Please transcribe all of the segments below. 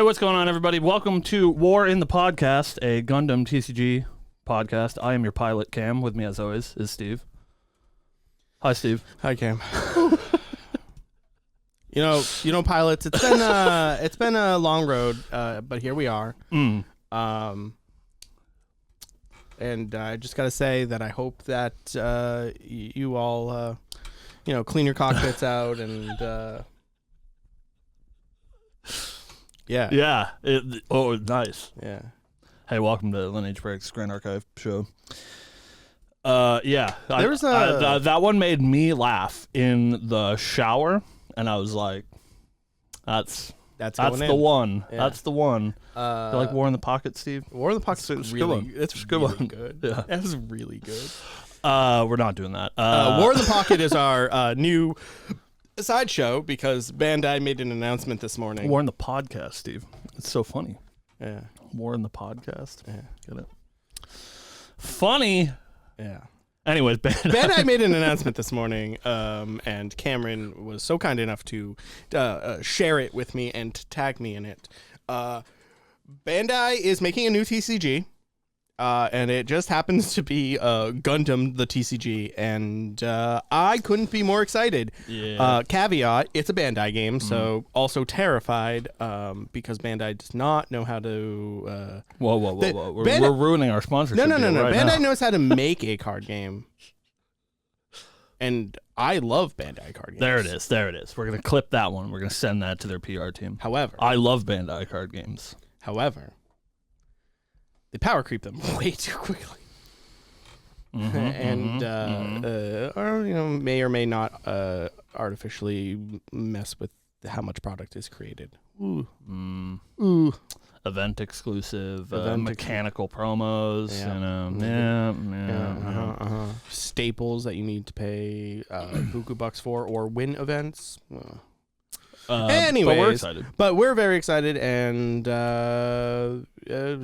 Hey, what's going on, everybody? Welcome to War in the Podcast, a Gundam TCG podcast. I am your pilot, Cam. With me, as always, is Steve. Hi, Steve. Hi, Cam. You know, pilots. It's been a long road, but here we are. And I just gotta say that I hope that you all, clean your cockpits out and. Yeah. Nice. Yeah. Hey, welcome to Lineage Break's Grand Archive show. There was that one made me laugh in the shower, and I was like, "That's the one. Yeah. That's the one." You like War in the Pocket, Steve? War in the Pocket's It's really, it's really good. good. Yeah, That's really good. we're not doing that. War in the Pocket is our new sideshow because Bandai made an announcement this morning. War in the Podcast, Steve. It's so funny. Yeah. War in the Podcast. Yeah. Get it? Funny. Yeah. Anyways, Bandai made an announcement this morning, and Cameron was so kind enough to share it with me and tag me in it. Bandai is making a new TCG, and it just happens to be Gundam the TCG, and I couldn't be more excited. Yeah. Caveat, it's a Bandai game, so also terrified because Bandai does not know how to... Whoa. We're ruining our sponsorship. No. Right Bandai now. knows how to make a card game. And I love Bandai card games. There it is. We're going to clip that one. We're going to send that to their PR team. However, I love Bandai card games. They power creep them way too quickly. May or may not artificially mess with how much product is created. Ooh. Event exclusive, Event mechanical promos, Staples that you need to pay buku bucks for or win events. Anyways, but we're very excited, and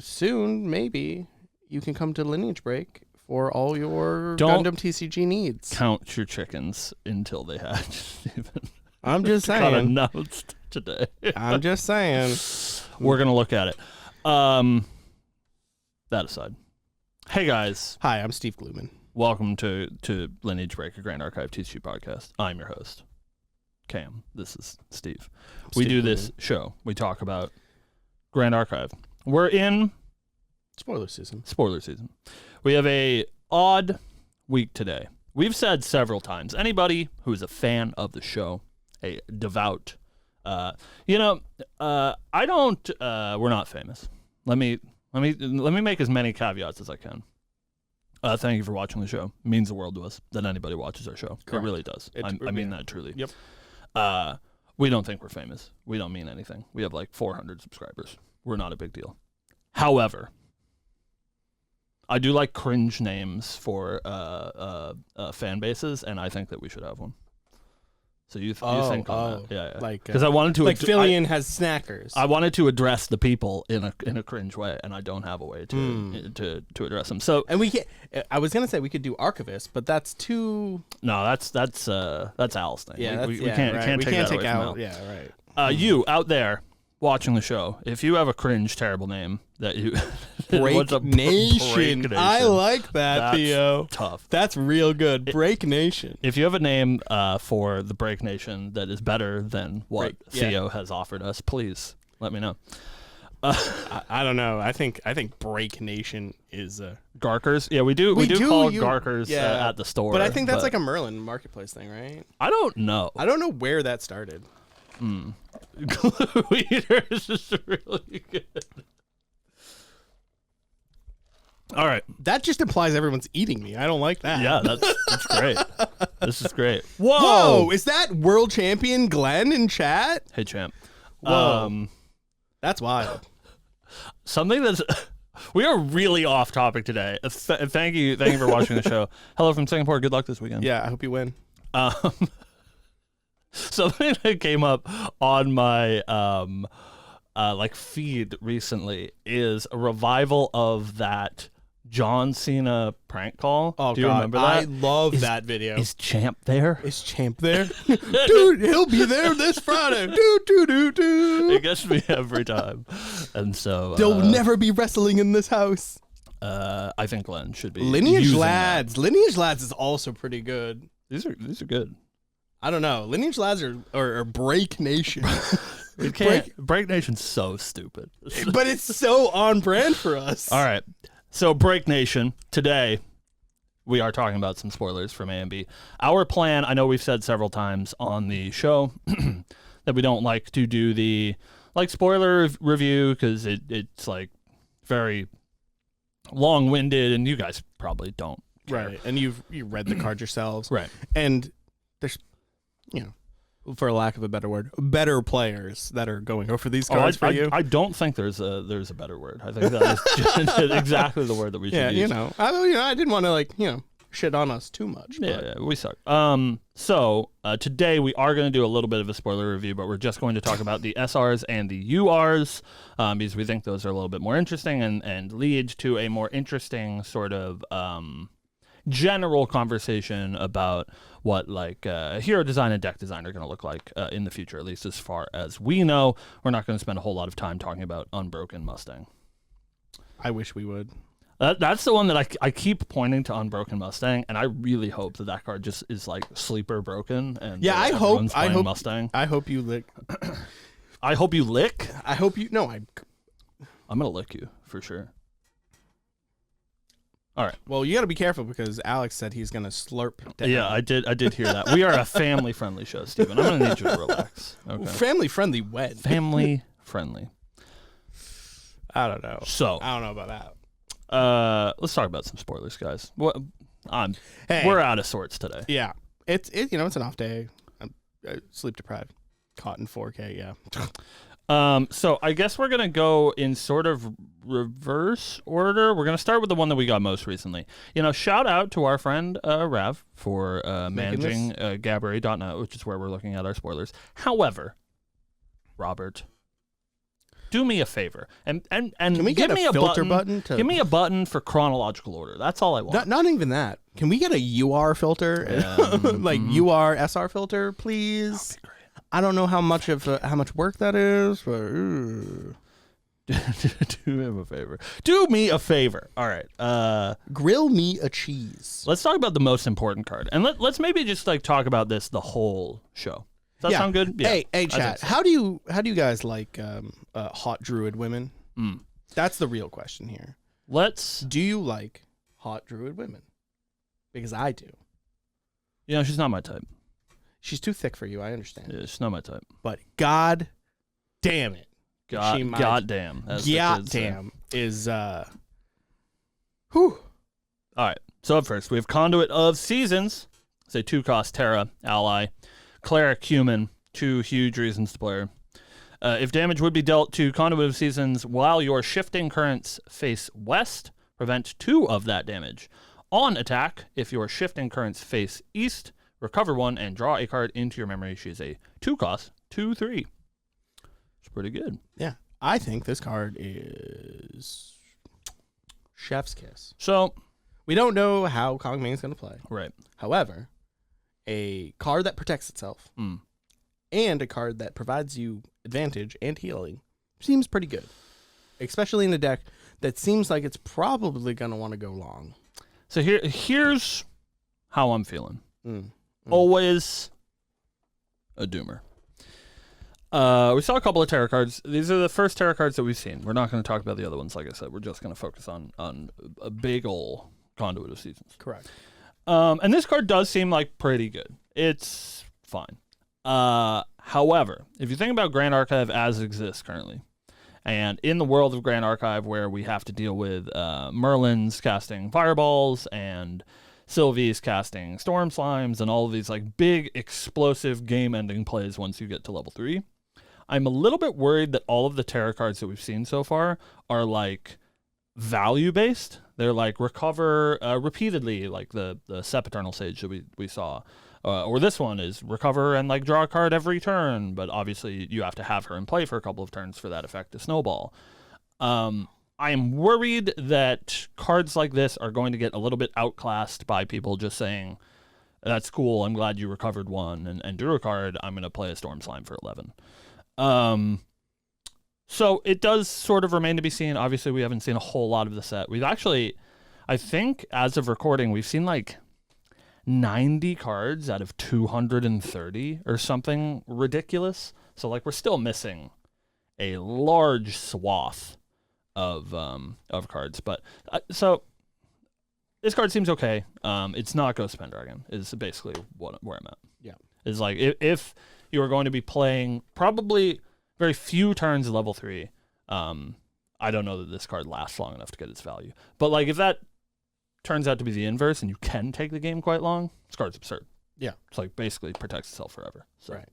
soon maybe you can come to Lineage Break for all your Gundam TCG needs. Count your chickens until they hatch, Stephen. I'm just saying. Got announced today. I'm just saying. We're gonna look at it. That aside, hey guys. Hi, I'm Steve Gluman. Welcome to Lineage Break, a Grand Archive TCG podcast. I'm your host, Cam. This is Steve. We do this show. We talk about Grand Archive. We're in Spoiler season. We have a odd week today. We've said several times, anybody who is a fan of the show, a devout, we're not famous. Let me make as many caveats as I can. Thank you for watching the show. It means the world to us that anybody watches our show. Correct. It really does. I mean that truly. Yep. We don't think we're famous. We don't mean anything. We have like 400 subscribers. We're not a big deal. However, I do like cringe names for fan bases, and I think that we should have one. So you think on that? Yeah. Like because I wanted to Fillion has snackers. I wanted to address the people in a cringe way, and I don't have a way to address them. So and we can't. I was gonna say we could do Archivist, but that's too. No, that's Al's thing. Yeah, we can't take out. Yeah, right. You out there watching the show, if you have a cringe, terrible name that you Break Nation. I like that, that's Theo. Tough. That's real good. Break Nation. If you have a name for the Break Nation that is better than what Theo has offered us, please let me know. I don't know. I think Break Nation is Garkers. Yeah, we do call Garkers at the store. But I think that's like a Merlin marketplace thing, right? I don't know. I don't know where that started. Glue Eaters is really good. All right. That just implies everyone's eating me. I don't like that. Yeah, that's great. This is great. Whoa! Is that world champion Glenn in chat? Hey, champ. Whoa. That's wild. Something that's... We are really off topic today. Thank you for watching the show. Hello from Singapore. Good luck this weekend. Yeah, I hope you win. Something that came up on my feed recently is a revival of that John Cena prank call. Oh, Do you God. remember that? I love that video. Is Champ there? Is Champ there? Dude, he'll be there this Friday. It gets me every time. And so There'll never be wrestling in this house. I think Glenn should be Lineage using Lads. that. Lineage Lads is also pretty good. These are good. I don't know. Lineage Lads or Break Nation. We can't. Break Nation's so stupid. But it's so on brand for us. All right. So Break Nation, today we are talking about some spoilers from AMB. Our plan, I know we've said several times on the show that we don't like to do the spoiler review because it's like very long-winded, and you guys probably don't care. Right. And you read the card yourselves. Right. And there's, for lack of a better word, better players that are going over these cards for you. I don't think there's a better word. I think that is just exactly the word that we should use. I didn't want to shit on us too much. Yeah, we suck. So today we are going to do a little bit of a spoiler review, but we're just going to talk about the SRs and the URs because we think those are a little bit more interesting and lead to a more interesting sort of general conversation about what hero design and deck design are going to look like in the future, at least as far as we know. We're not going to spend a whole lot of time talking about Unbroken Mustang. I wish we would. That's the one that I keep pointing to Unbroken Mustang, and I really hope that card just is like sleeper broken. And I hope Mustang. I hope you lick. I hope you lick. I hope you. No, I'm gonna lick you for sure. All right. Well, you got to be careful because Alex said he's gonna slurp down. Yeah, I did hear that. We are a family-friendly show, Steven. I'm gonna need you to relax. Okay. Family-friendly when? Family-friendly. I don't know. So I don't know about that. Let's talk about some spoilers, guys. We're out of sorts today. Yeah, it's an off day. I'm sleep deprived. Caught in 4K. Yeah. So I guess we're gonna go in sort of reverse order. We're gonna start with the one that we got most recently. Shout out to our friend Rav for managing Gabory.net, which is where we're looking at our spoilers. However, Robert, do me a favor and can we give get me a a filter button. button? Give me a button for chronological order. That's all I want. Not even that. Can we get a UR filter, like UR SR filter, please? That'd be great. I don't know how much work that is, but do him a favor. Do me a favor. All right. Grill me a cheese. Let's talk about the most important card, and let's maybe just talk about this the whole show. Does that sound good? Yeah, hey, chat. So. How do you guys like hot druid women? That's the real question here. Do you like hot druid women? Because I do. She's not my type. She's too thick for you. I understand. Yeah, she's not my type. But God damn it. God damn. Is whew. All right. So up first, we have Conduit of Seasons. It's a 2-cost Terra ally. Cleric Human. 2 huge reasons to play her. If damage would be dealt to Conduit of Seasons while your shifting currents face west, prevent 2 of that damage. On attack, if your shifting currents face east, recover 1 and draw a card into your memory. She is a 2-cost, 2/3. It's pretty good. Yeah. I think this card is chef's kiss. So we don't know how Kong Ming is going to play. Right. However, a card that protects itself and a card that provides you advantage and healing seems pretty good. Especially in a deck that seems like it's probably going to want to go long. So here's how I'm feeling. Always a doomer. We saw a couple of tarot cards. These are the first tarot cards that we've seen. We're not going to talk about the other ones, like I said. We're just going to focus on a big ol' Conduit of Seasons. Correct. And this card does seem like pretty good. It's fine. However, if you think about Grand Archive as it exists currently, and in the world of Grand Archive where we have to deal with Merlin's casting fireballs and Sylvie's casting storm slimes and all of these big explosive game-ending plays once you get to level 3, I'm a little bit worried that all of the tarot cards that we've seen so far are value-based. They're recover repeatedly, like the Sempiternal Sage that we saw. Or this one is recover and draw a card every turn, but obviously you have to have her in play for a couple of turns for that effect to snowball. I am worried that cards like this are going to get a little bit outclassed by people just saying, that's cool, I'm glad you recovered one and drew a card, I'm going to play a Storm Slime for 11. So it does sort of remain to be seen. Obviously, we haven't seen a whole lot of the set. We've actually, I think, as of recording, we've seen like 90 cards out of 230 or something ridiculous. So like we're still missing a large swath of cards. But so this card seems okay. It's not Ghost Pendragon is basically where I'm at. Yeah. Is like if you are going to be playing probably very few turns at level 3, I don't know that this card lasts long enough to get its value. But like if that turns out to be the inverse and you can take the game quite long, this card's absurd. Yeah. It's like basically protects itself forever. So. Right.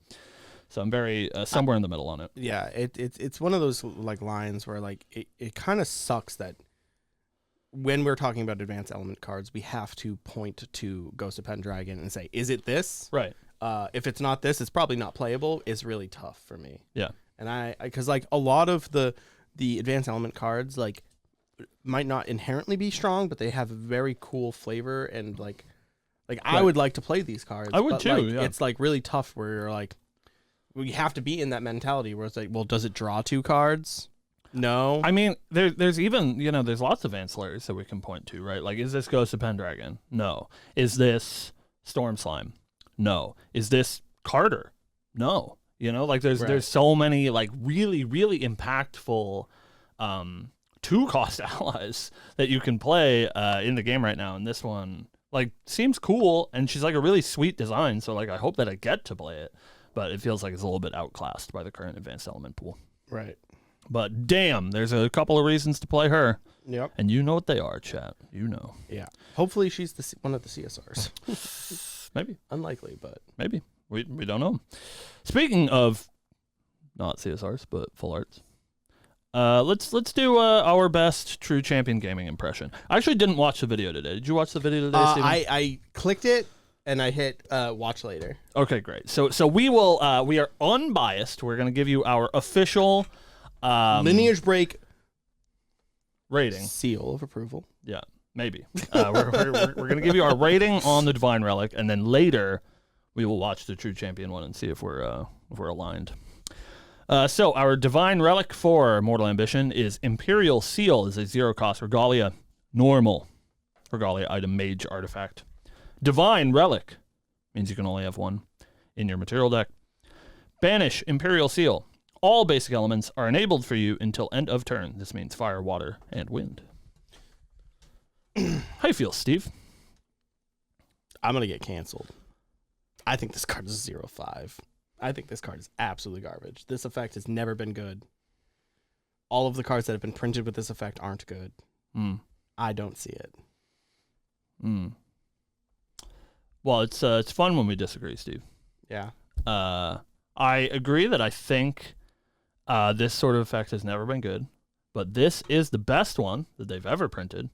So I'm very somewhere in the middle on it. Yeah, it's one of those like lines where like it kind of sucks that when we're talking about advanced element cards, we have to point to Ghost of Pendragon and say, is it this? Right. If it's not this, it's probably not playable. It's really tough for me. Yeah. And because like a lot of the advanced element cards like might not inherently be strong, but they have a very cool flavor and like right. I would like to play these cards. I would but, too. Like, yeah. It's like really tough where you're like, we have to be in that mentality where it's like, well, does it draw 2 cards? No. I mean, there's even, there's lots of ancillaries that we can point to, right? Like, is this Ghost of Pendragon? No. Is this Storm Slime? No. Is this Carter? No. Like there's so many like really, really impactful 2-cost allies that you can play in the game right now. And this one like seems cool, and she's like a really sweet design. So like I hope that I get to play it. But it feels like it's a little bit outclassed by the current advanced element pool. Right. But damn, there's a couple of reasons to play her. Yep. And you know what they are, chat. Yeah. Hopefully she's one of the CSRs. Maybe. Unlikely, but. Maybe. We don't know. Speaking of not CSRs, but full arts. Let's do our best True Champion Gaming impression. I actually didn't watch the video today. Did you watch the video today, Steven? I clicked it. And I hit watch later. Okay, great. So we will we are unbiased. We're gonna give you our official Lineage break rating seal of approval. Yeah, maybe. We're gonna give you our rating on the Divine Relic, and then later we will watch the True Champion one and see if we're aligned. So our Divine Relic for Mortal Ambition is Imperial Seal, is a 0-cost Regalia normal Regalia item mage artifact. Divine Relic means you can only have one in your material deck. Banish Imperial Seal. All basic elements are enabled for you until end of turn. This means fire, water, and wind. How you feel, Steve? I'm going to get canceled. I think this card is 0-5. I think this card is absolutely garbage. This effect has never been good. All of the cards that have been printed with this effect aren't good. I don't see it. Well, it's fun when we disagree, Steve. Yeah. I agree that I think this sort of effect has never been good, but this is the best one that they've ever printed.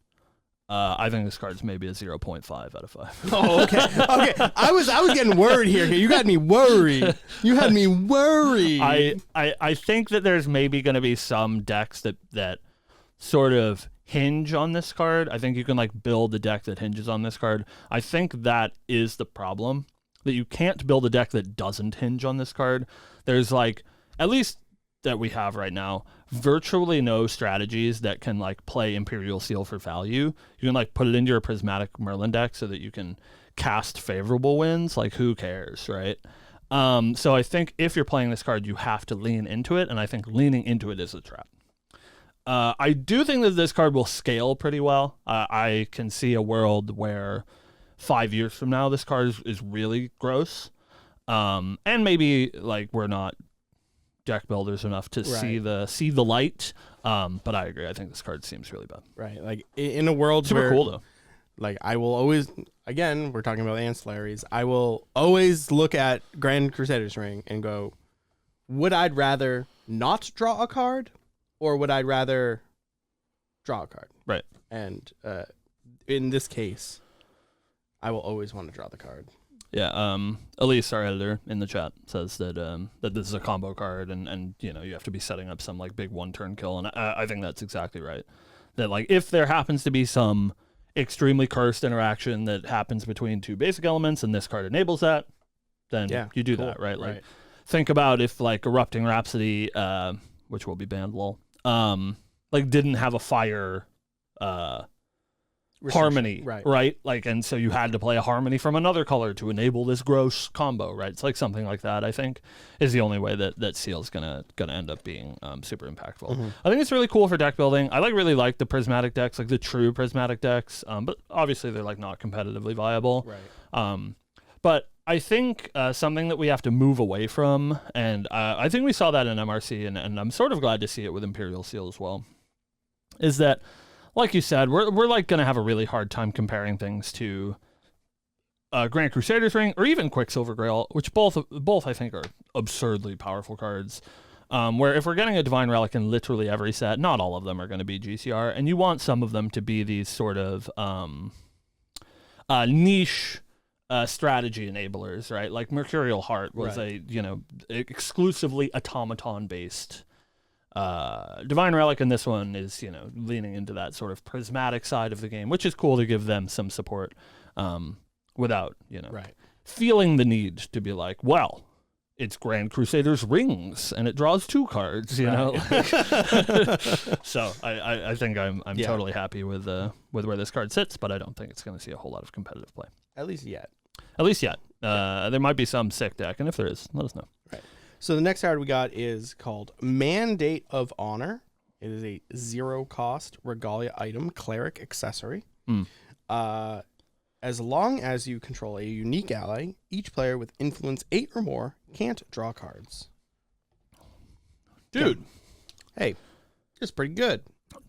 I think this card's maybe a 0.5 out of 5. Oh, okay. Okay. I was getting worried here. You got me worried. You had me worried. I think that there's maybe going to be some decks that sort of hinge on this card. I think you can like build a deck that hinges on this card. I think that is the problem, that you can't build a deck that doesn't hinge on this card. There's like, at least that we have right now, virtually no strategies that can like play Imperial Seal for value. You can like put it into your Prismatic Merlin deck so that you can cast favorable wins. Like who cares, right? So I think if you're playing this card, you have to lean into it, and I think leaning into it is a trap. I do think that this card will scale pretty well. I can see a world where 5 years from now, this card is really gross. And maybe like we're not deck builders enough to see the light. But I agree. I think this card seems really bad. Right. Like in a world super where, cool though. Like I will always, again, we're talking about ancillaries. I will always look at Grand Crusader's Ring and go, would I rather not draw a card, or would I rather draw a card? Right. And in this case, I will always want to draw the card. Yeah, Elise, our editor in the chat, says that that this is a combo card, and you know you have to be setting up some like big one-turn kill, and I think that's exactly right. That like if there happens to be some extremely cursed interaction that happens between two basic elements, and this card enables that, then you do that, right? Like think about if like Erupting Rhapsody, which will be banned, lol, like didn't have a fire harmony, right? Like, and so you had to play a harmony from another color to enable this gross combo, right? It's like something like that, I think, is the only way that Seal's gonna end up being super impactful. I think it's really cool for deck building. I really like the prismatic decks, like the true prismatic decks, but obviously they're like not competitively viable. But I think something that we have to move away from, and I think we saw that in MRC, and I'm sort of glad to see it with Imperial Seal as well, is that, like you said, we're like going to have a really hard time comparing things to Grand Crusader's Ring or even Quicksilver Grail, which both I think are absurdly powerful cards. Where if we're getting a Divine Relic in literally every set, not all of them are going to be GCR, and you want some of them to be these sort of niche strategy enablers, right? Like Mercurial Heart was a exclusively automaton based. Divine Relic in this one is, leaning into that sort of prismatic side of the game, which is cool to give them some support without, feeling the need to be like, well, it's Grand Crusader's Rings and it draws 2 cards, know? So I think I'm totally happy with where this card sits, but I don't think it's going to see a whole lot of competitive play. At least yet. There might be some sick deck, and if there is, let us know. Right. So the next card we got is called Mandate of Honor. It is a 0-cost Regalia item, cleric accessory. As long as you control a unique ally, each player with influence 8 or more can't draw cards. Dude. Hey, it's pretty good.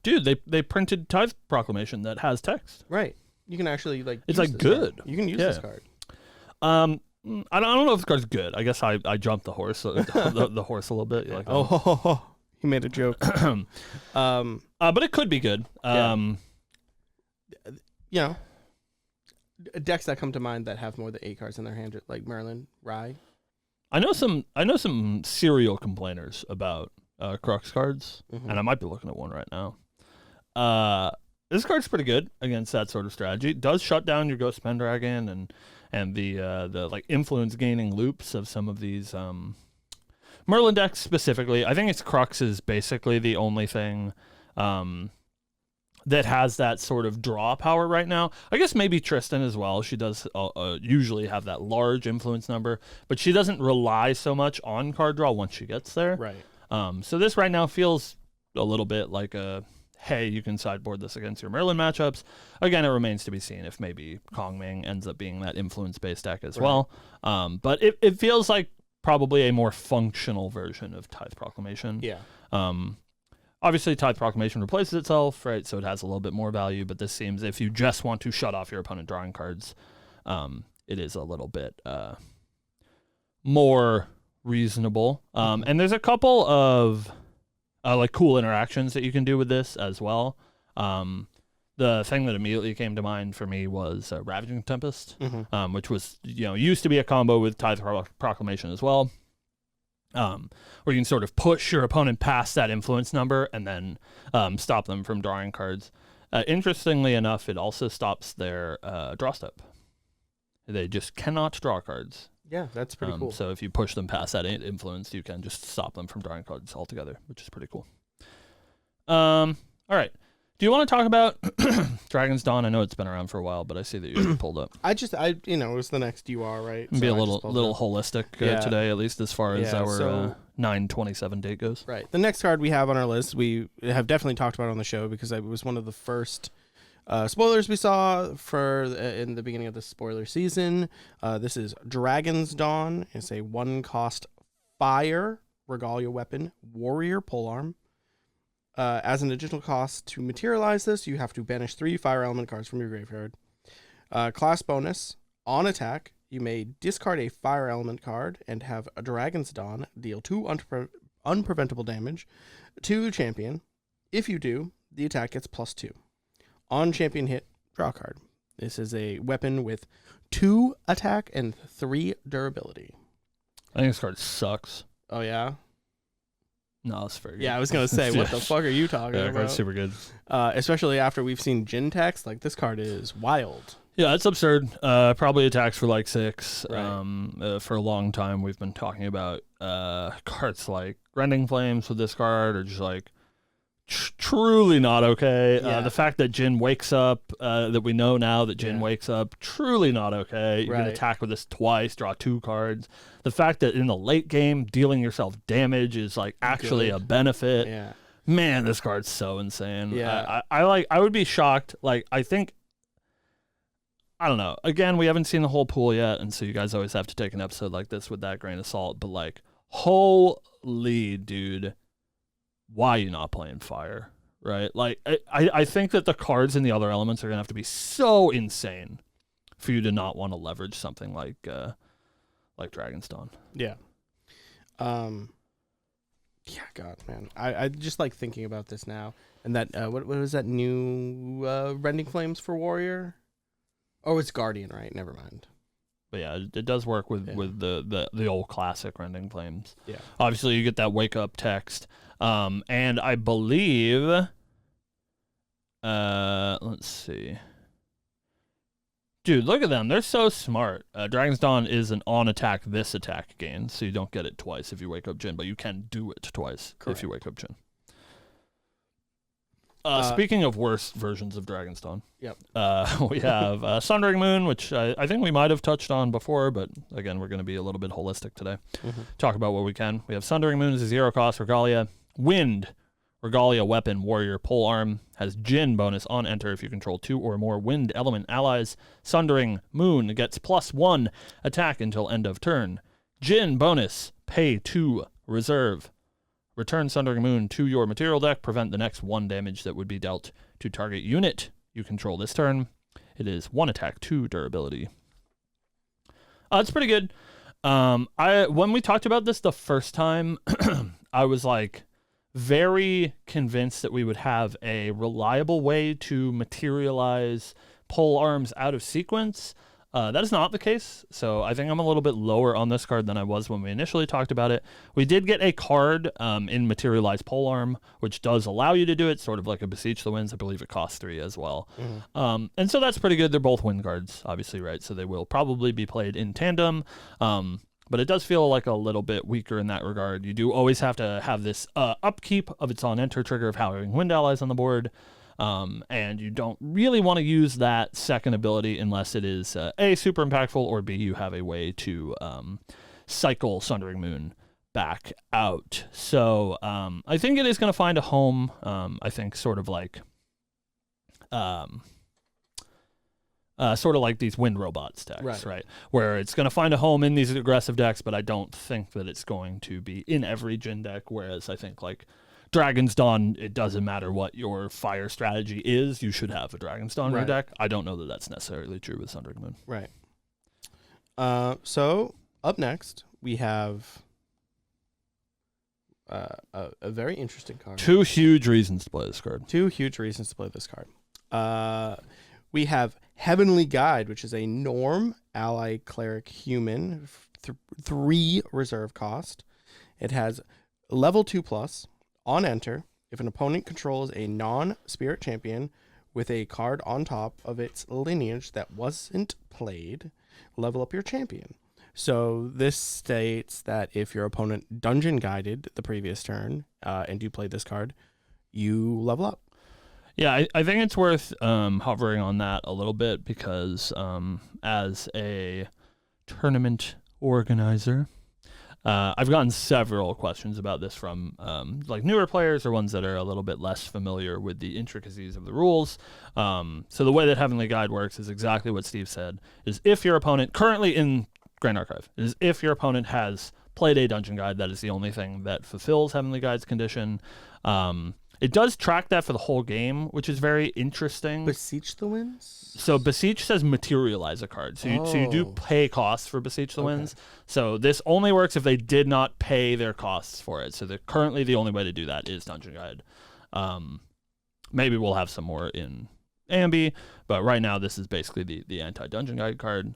Dude, they printed Tithe Proclamation that has text. Right. You can actually it's like good. Card. You can use this card. I don't know if this card's good. I guess I jumped the horse the horse a little bit. Like, he made a joke. But it could be good. Decks that come to mind that have more than 8 cards in their hand, like Merlin, Rye. I know some serial complainers about Crux cards, and I might be looking at one right now. This card's pretty good against that sort of strategy. It does shut down your Ghost Pendragon and the like influence gaining loops of some of these Merlin decks specifically. I think it's Crux is basically the only thing that has that sort of draw power right now. I guess maybe Tristan as well. She does usually have that large influence number, but she doesn't rely so much on card draw once she gets there. Right. So this right now feels a little bit like a, hey, you can sideboard this against your Merlin matchups. Again, it remains to be seen if maybe Kongming ends up being that influence-based deck as well. But it feels like probably a more functional version of Tithe Proclamation. Yeah. Obviously, Tithe Proclamation replaces itself, right? So it has a little bit more value, but this seems, if you just want to shut off your opponent drawing cards, it is a little bit more reasonable. And there's a couple of like cool interactions that you can do with this as well. The thing that immediately came to mind for me was Ravaging Tempest, which was used to be a combo with Tithe Proclamation as well, where you can sort of push your opponent past that influence number and then stop them from drawing cards. Interestingly enough, it also stops their draw step. They just cannot draw cards. Yeah, that's pretty cool. So if you push them past that influence, you can just stop them from drawing cards altogether, which is pretty cool. All right. Do you want to talk about Dragon's Dawn? I know it's been around for a while, but I see that you have it pulled up. It was the next UR, right? Be a little holistic today, at least as far as our 9/27 date goes. Right. The next card we have on our list, we have definitely talked about on the show because it was one of the first spoilers we saw in the beginning of the spoiler season. This is Dragon's Dawn. It's a 1-cost fire Regalia weapon, warrior polearm. As an additional cost to materialize this, you have to banish 3 fire element cards from your graveyard. Class bonus, on attack, you may discard a fire element card and have a Dragon's Dawn deal 2 unpreventable damage to champion. If you do, the attack gets +2. On champion hit, draw a card. This is a weapon with 2 attack and 3 durability. I think this card sucks. Oh, yeah? No, it's very good. Yeah, I was going to say, what the fuck are you talking that about? card's super good. Especially after we've seen Jin text, like, this card is wild. Yeah, it's absurd. Probably attacks for like 6. Right. For a long time, we've been talking about cards like Rending Flames with this card, or just like truly not okay. Yeah. The fact that Jin wakes up, that we know now that Jin wakes up, truly not okay. You can attack with this twice, draw 2 cards. The fact that in the late game, dealing yourself damage is like actually a benefit. Yeah. Man, this card's so insane. Yeah. I would be shocked. Like, I don't know. Again, we haven't seen the whole pool yet, and so you guys always have to take an episode like this with that grain of salt. But like, holy dude, why are you not playing fire? Right? Like, I think that the cards in the other elements are gonna have to be so insane for you to not want to leverage something like Dragon's Dawn. Yeah. Yeah, God, man. I just like thinking about this now. And that, what was that new Rending Flames for Warrior? Oh, it's Guardian, right? Never mind. But yeah, it does work with the old classic Rending Flames. Yeah. Obviously, you get that wake up text. And I believe, let's see. Dude, look at them. They're so smart. Dragon's Dawn is an on-attack, this attack gain, so you don't get it twice if you wake up Jin, but you can do it twice if you wake up Jin. Speaking of worse versions of Dragon's Dawn, yep. We have Sundering Moon, which I think we might have touched on before, but again, we're going to be a little bit holistic today. Talk about what we can. We have Sundering Moon as a 0-cost Regalia. Wind, Regalia weapon, warrior, pole arm, has Jin bonus on enter if you control 2 or more wind element allies. Sundering Moon gets +1 attack until end of turn. Jin bonus, pay 2 reserve. Return Sundering Moon to your material deck. Prevent the next 1 damage that would be dealt to target unit you control this turn. It is 1 attack, 2 durability. It's pretty good. When we talked about this the first time, I was like very convinced that we would have a reliable way to materialize pole arms out of sequence. That is not the case, so I think I'm a little bit lower on this card than I was when we initially talked about it. We did get a card in Materialized Polearm, which does allow you to do it, sort of like a Beseech the Winds. I believe it costs 3 as well. And so that's pretty good. They're both wind cards, obviously, right? So they will probably be played in tandem, but it does feel like a little bit weaker in that regard. You do always have to have this upkeep of its on-enter trigger of having wind allies on the board. And you don't really want to use that second ability unless it is A, super impactful, or B, you have a way to cycle Sundering Moon back out. So I think it is going to find a home. I think sort of like these wind robots decks, right? Where it's going to find a home in these aggressive decks, but I don't think that it's going to be in every Jin deck, whereas I think like Dragon's Dawn, it doesn't matter what your fire strategy is, you should have a Dragon's Dawn in your deck. I don't know that that's necessarily true with Sundering Moon. Right. So, up next, we have a very interesting card. 2 huge reasons to play this card. 2 huge reasons to play this card. We have Heavenly Guide, which is a Norm ally cleric human, 3 reserve cost. It has level 2+. On enter, if an opponent controls a non-spirit champion with a card on top of its lineage that wasn't played, level up your champion. So this states that if your opponent dungeon guided the previous turn and you play this card, you level up. Yeah, I think it's worth hovering on that a little bit because as a tournament organizer, I've gotten several questions about this from like newer players or ones that are a little bit less familiar with the intricacies of the rules. So the way that Heavenly Guide works is exactly what Steve said, is if your opponent, currently in Grand Archive, is if your opponent has played a Dungeon Guide, that is the only thing that fulfills Heavenly Guide's condition. It does track that for the whole game, which is very interesting. Beseech the Winds? So Beseech says materialize a card. So you do pay costs for Beseech the Winds. So this only works if they did not pay their costs for it. So currently the only way to do that is Dungeon Guide. Maybe we'll have some more in AMB, but right now this is basically the anti-dungeon guide card.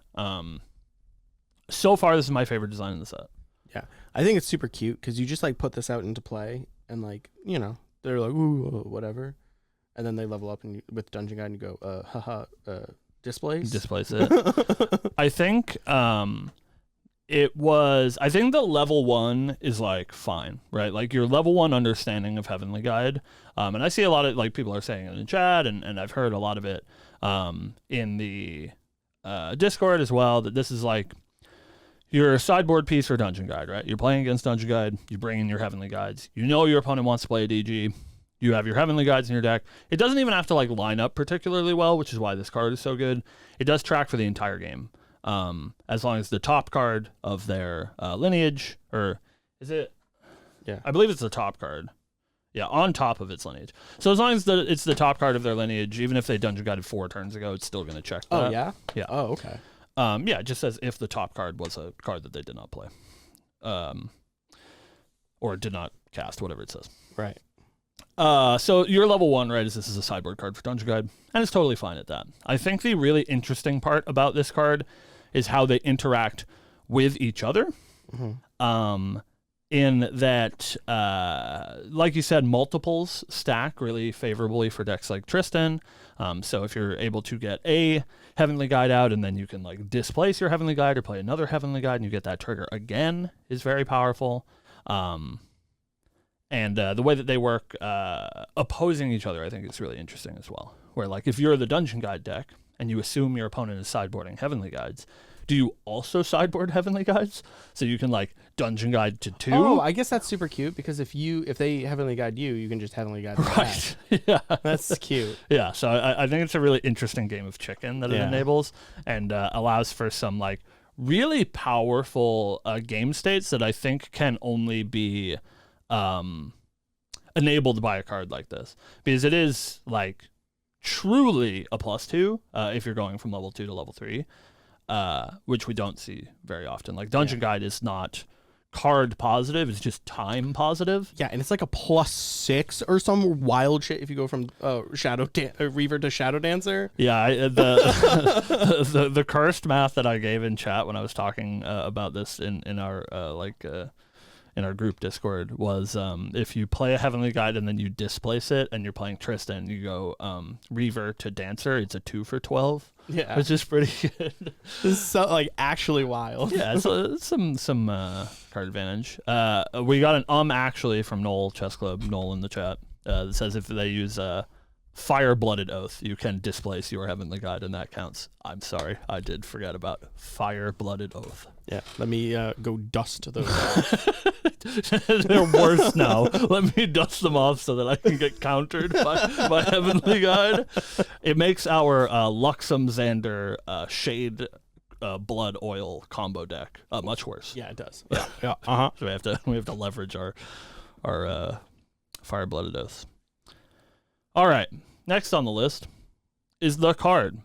So far, this is my favorite design in the set. Yeah, I think it's super cute because you just like put this out into play and like they're like ooh whatever, and then they level up and with dungeon guide and you go displace it. I think I think the level 1 is like fine, right? Like your level 1 understanding of Heavenly Guide. And I see a lot of like people are saying it in the chat, and I've heard a lot of it in the Discord as well, that this is like your sideboard piece for Dungeon Guide, right? You're playing against Dungeon Guide, you bring in your Heavenly Guides. You know your opponent wants to play a DG. You have your Heavenly Guides in your deck. It doesn't even have to like line up particularly well, which is why this card is so good. It does track for the entire game. As long as the top card of their Lineage, or is it? Yeah. I believe it's the top card. Yeah, on top of its Lineage. So as long as it's the top card of their Lineage, even if they Dungeon Guided 4 turns ago, it's still going to check that. Oh, yeah? Yeah. Oh, okay. Yeah, it just says if the top card was a card that they did not play. Or did not cast, whatever it says. Right. So your level 1, right, is this is a sideboard card for Dungeon Guide, and it's totally fine at that. I think the really interesting part about this card is how they interact with each other. Mm-hmm. In that, like you said, multiples stack really favorably for decks like Tristan. So if you're able to get a Heavenly Guide out and then you can like displace your Heavenly Guide or play another Heavenly Guide and you get that trigger again is very powerful. And the way that they work opposing each other, I think is really interesting as well. Where like if you're the Dungeon Guide deck and you assume your opponent is sideboarding Heavenly Guides, do you also sideboard Heavenly Guides? So you can like Dungeon Guide to 2? Oh, I guess that's super cute because if they Heavenly Guide you, you can just Heavenly Guide them right. Yeah. That's cute. Yeah, so I think it's a really interesting game of chicken that it enables and allows for some like really powerful game states that I think can only be enabled by a card like this, because it is like truly a +2 if you're going from level 2 to level 3, which we don't see very often. Like Dungeon Guide is not card positive, it's just time positive. Yeah, and it's like a +6 or some wild shit if you go from Reaver to Shadow Dancer. Yeah, the cursed math that I gave in chat when I was talking about this in our in our group Discord was if you play a Heavenly Guide and then you displace it and you're playing Tristan, you go Reaver to Dancer, it's a 2 for 12. Yeah, which is pretty good. This is so, like actually wild. Yeah, it's some card advantage. We got an actually from Noel Chess Club, Noel in the chat, that says if they use Fire-Blooded Oath, you can displace your Heavenly Guide, and that counts. I'm sorry, I did forget about Fire-Blooded Oath. Yeah, let me go dust those off. They're worse now. Let me dust them off so that I can get countered by Heavenly Guide. It makes our Luxem Xander Shade Blood Oil combo deck much worse. Yeah, it does. Yeah. Uh-huh. So we have to leverage our Fire-Blooded Oaths. All right. Next on the list is the card.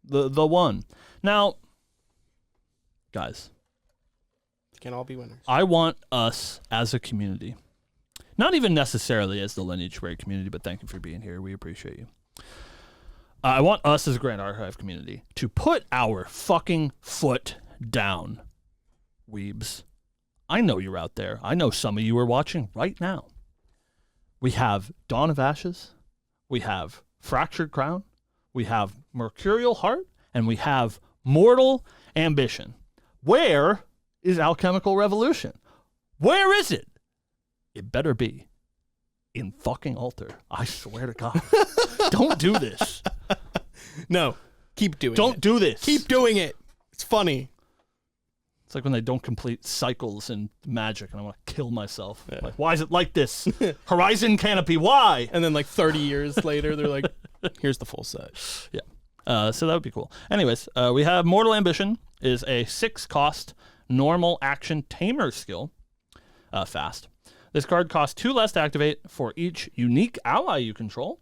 The one. Now, guys, can all be winners. I want us as a community, not even necessarily as the Lineage Break community, but thank you for being here. We appreciate you. I want us as a Grand Archive community to put our fucking foot down, weebs. I know you're out there. I know some of you are watching right now. We have Dawn of Ashes. We have Fractured Crown. We have Mercurial Heart. And we have Mortal Ambition. Where is Alchemical Revolution? Where is it? It better be in fucking Altar. I swear to God. Don't do this. No, keep doing it. Don't do this. Keep doing it. It's funny. It's like when they don't complete cycles in Magic and I want to kill myself. Yeah. Like, why is it like this? Horizon Canopy, why? And then like 30 years later, they're like, here's the full set. Yeah. So that would be cool. Anyways, we have Mortal Ambition is a 6-cost normal action tamer skill. Fast. This card costs 2 less to activate for each unique ally you control.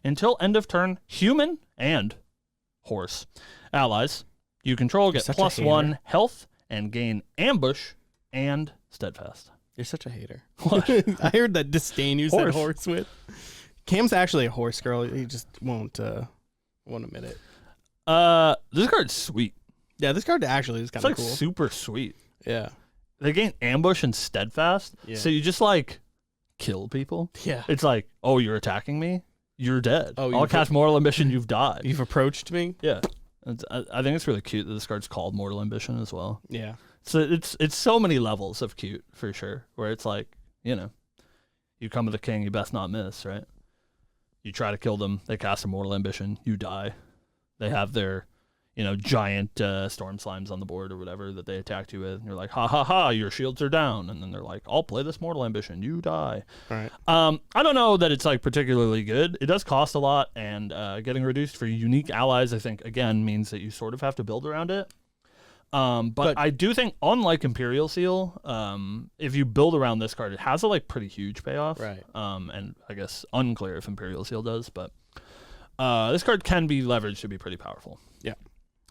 Until end of turn, human and horse allies you control get +1 health and gain ambush and steadfast. You're such a hater. What? I heard that disdain you said horse with. Cam's actually a horse girl. He just won't admit it. This card's sweet. Yeah, this card actually is kind It's of like cool. super sweet. Yeah. They gain ambush and steadfast, Yeah. so you just like kill people. Yeah. It's like, oh, you're attacking me, you're dead. Oh, I'll cast Mortal Ambition, you've died. You've approached me. Yeah, I think it's really cute that this card's called Mortal Ambition as well. Yeah. So it's so many levels of cute for sure. Where it's like, you know, you come to the king, you best not miss, right? You try to kill them, they cast a Mortal Ambition, you die. They have their, giant storm slimes on the board or whatever that they attacked you with. And you're like, ha ha ha, your shields are down. And then they're like, I'll play this Mortal Ambition, you die. All right. I don't know that it's like particularly good. It does cost a lot, and getting reduced for unique allies, I think, again, means that you sort of have to build around it. But I do think, unlike Imperial Seal, if you build around this card, it has a pretty huge payoff. Right. And I guess unclear if Imperial Seal does, but this card can be leveraged to be pretty powerful. Yeah.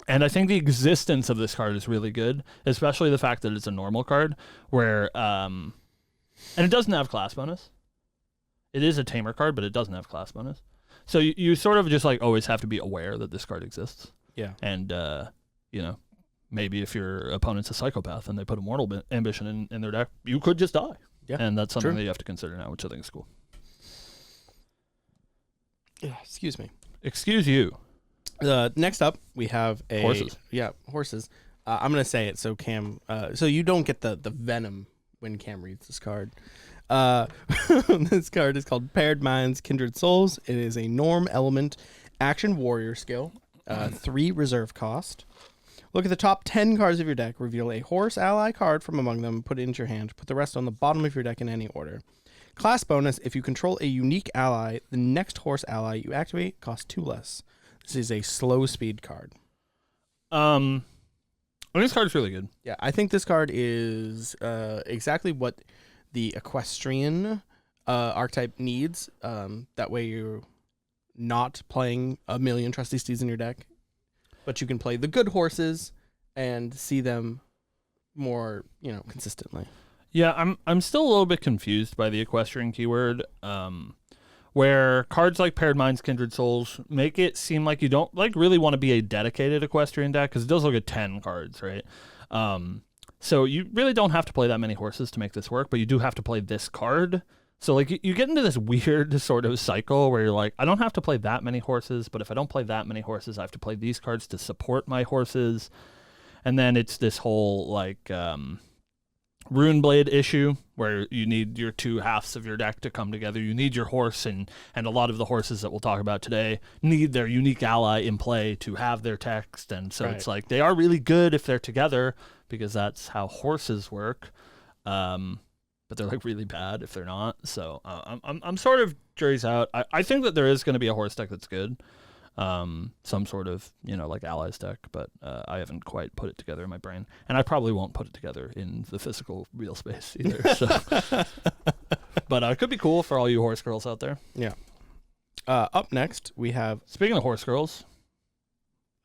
And I think the existence of this card is really good, especially the fact that it's a normal card, where and it doesn't have class bonus. It is a tamer card, but it doesn't have class bonus. So you sort of just always have to be aware that this card exists. Yeah. And maybe if your opponent's a psychopath and they put a Mortal Ambition in their deck, you could just die. Yeah. And that's something True. that you have to consider now, which I think is cool. Yeah. Excuse me. Excuse you. Next up, we have Horses. Yeah, horses. I'm gonna say it so Cam, so you don't get the venom when Cam reads this card. This card is called Paired Minds, Kindred Souls. It is a norm element action warrior skill, 3 reserve cost. Look at the top 10 cards of your deck. Reveal a horse ally card from among them. Put it into your hand. Put the rest on the bottom of your deck in any order. Class bonus: if you control a unique ally, the next horse ally you activate costs 2 less. This is a slow speed card. This card's really good. Yeah, I think this card is exactly what the equestrian archetype needs. That way you're not playing a million trusty steeds in your deck, but you can play the good horses and see them more, consistently. Yeah, I'm still a little bit confused by the equestrian keyword. Where cards like Paired Minds, Kindred Souls make it seem like you don't really want to be a dedicated equestrian deck, because it does look at 10 cards, right? So you really don't have to play that many horses to make this work, but you do have to play this card. So you get into this weird sort of cycle where you're like, I don't have to play that many horses, but if I don't play that many horses, I have to play these cards to support my horses. And then it's this whole Runeblade issue where you need your 2 halves of your deck to come together. You need your horse, and a lot of the horses that we'll talk about today need their unique ally in play to have their text. And so It's like they are really good if they're together, because that's how horses work. But they're really bad if they're not. So I'm sort of jury's out. I think that there is going to be a horse deck that's good. Some sort of allies deck, but I haven't quite put it together in my brain, and I probably won't put it together in the physical real space either. So. But it could be cool for all you horse girls out there. Yeah. Up next we have, speaking of horse girls,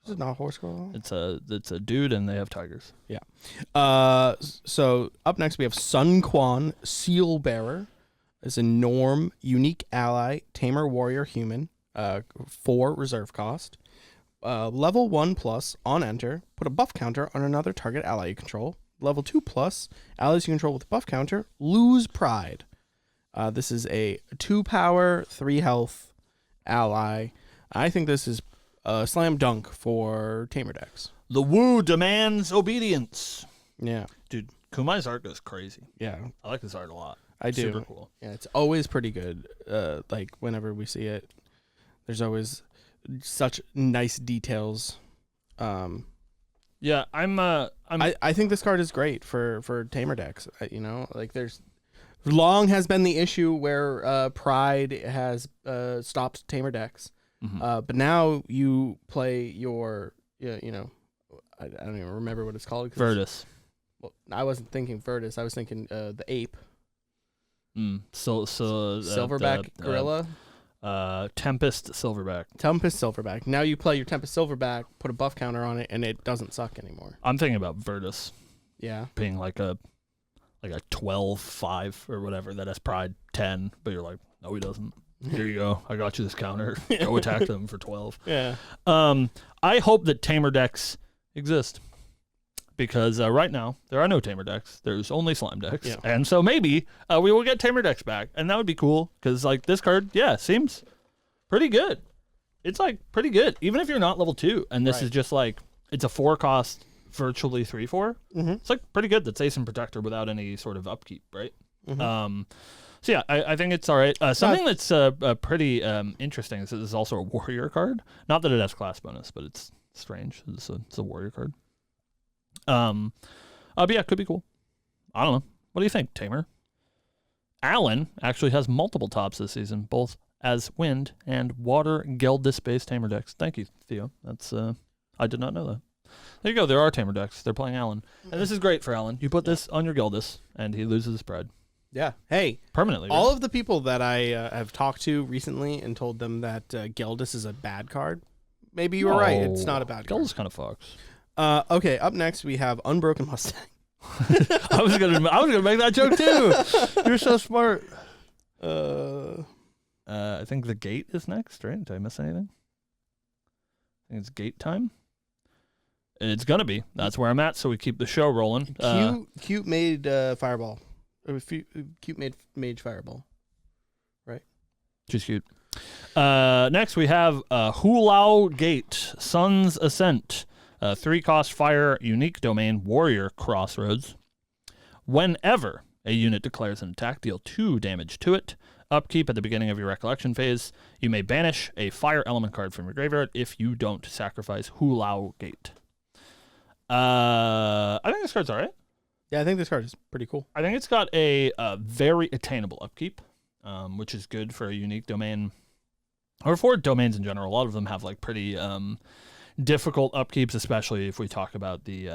this is not a horse girl. it's a dude and they have tigers. Yeah. So up next we have Sun Quan, Seal Bearer. It's a norm unique ally tamer warrior human. 4 reserve cost. Level 1+ on enter, put a buff counter on another target ally you control. Level 2+, allies you control with a buff counter lose pride. This is a 2 power, 3 health ally. I think this is a slam dunk for tamer decks. The woo demands obedience. Yeah. Dude, Kumai's art goes crazy. Yeah. I like this art a lot. I do. Super cool. Yeah, it's always pretty good. Whenever we see it, there's always such nice details. Yeah, I think this card is great for tamer decks. There's long has been the issue where Pride has stopped tamer decks. Mm-hmm. But now you play your I don't even remember what it's called. Virtus. Well, I wasn't thinking Virtus. I was thinking the ape. Silverback gorilla. Tempest Silverback. Tempest Silverback. Now you play your Tempest Silverback, put a buff counter on it, and it doesn't suck anymore. I'm thinking about Virtus Yeah. being like a 12-5 or whatever that has Pride 10, but you're like, no, he doesn't. Here you go. I got you this counter. Go attack them for 12. Yeah. I hope that Tamer decks exist. Because right now, there are no Tamer decks. There's only Slime decks. Yeah. And so maybe we will get Tamer decks back. And that would be cool. Because, like, this card, seems pretty good. It's, like, pretty good. Even if you're not level 2. And this is just, like, it's a 4-cost, virtually 3/4. Mm-hmm. It's, like, pretty good. That's Ace and Protector without any sort of upkeep, right? Mm-hmm. So, yeah, I think it's all right. Something that's pretty interesting is that this is also a Warrior card. Not that it has class bonus, but it's strange. It's a Warrior card. But yeah, could be cool. I don't know. What do you think, Tamer? Alan actually has multiple tops this season, both as wind and water Geldis-based Tamer decks. Thank you, Theo. That's I did not know that. There you go. There are Tamer decks. They're playing Alan, and this is great for Alan. You put this on your Geldis, and he loses his pride Yeah. Hey, permanently. all of the people that I have talked to recently and told them that Geldis is a bad card, maybe you were right. It's not a bad card. Geldis kind of fucks. Okay, up next we have Unbroken Mustang. I was gonna make that joke too. You're so smart. I think the gate is next, right? Did I miss anything? I think it's gate time. It's gonna be. That's where I'm at. So we keep the show rolling. Cute made Fireball. Cute made Mage Fireball. Right. She's cute. Next we have Hulao Gate, Sun's Ascent. 3-cost fire, unique domain, warrior crossroads. Whenever a unit declares an attack, deal 2 damage to it. Upkeep at the beginning of your recollection phase. You may banish a fire element card from your graveyard if you don't sacrifice Hulao Gate. I think this card's all right. Yeah, I think this card is pretty cool. I think it's got a very attainable upkeep, which is good for a unique domain. Or for domains in general. A lot of them have like pretty difficult upkeeps, especially if we talk about the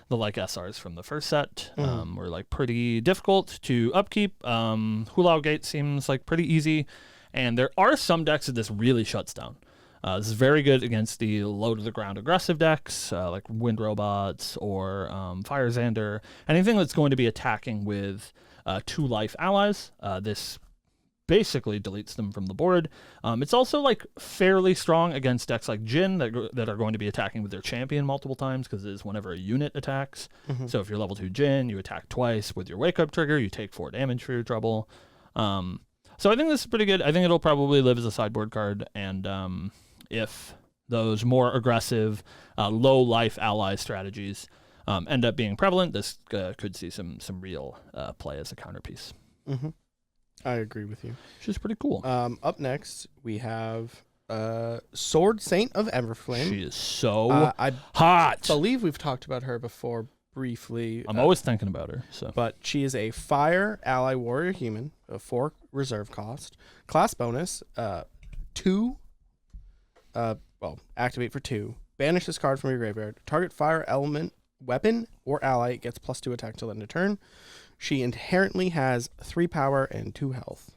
like SRs from the first set, were like pretty difficult to upkeep. Hulao Gate seems like pretty easy, and there are some decks that this really shuts down. This is very good against the low to the ground aggressive decks, like Wind Robots or Fire Xander, anything that's going to be attacking with 2 life allies. This basically deletes them from the board. It's also like fairly strong against decks like Jin that are going to be attacking with their champion multiple times, because it is whenever a unit attacks. So if you're level 2 Jin, you attack twice with your wake up trigger, you take 4 damage for your trouble. So I think this is pretty good. I think it'll probably live as a sideboard card, and if those more aggressive low life ally strategies end up being prevalent, this could see some real play as a counterpiece. I agree with you. Which is pretty cool. Up next, we have Sword Saint of Everflame. She is so hot. I believe we've talked about her before briefly. I'm always thinking about her. So, but she is a fire ally warrior human, a 4 reserve cost, class bonus, 2. Activate for 2. Banish this card from your graveyard. Target fire element, weapon, or ally gets +2 attack till end of turn. She inherently has 3 power and 2 health.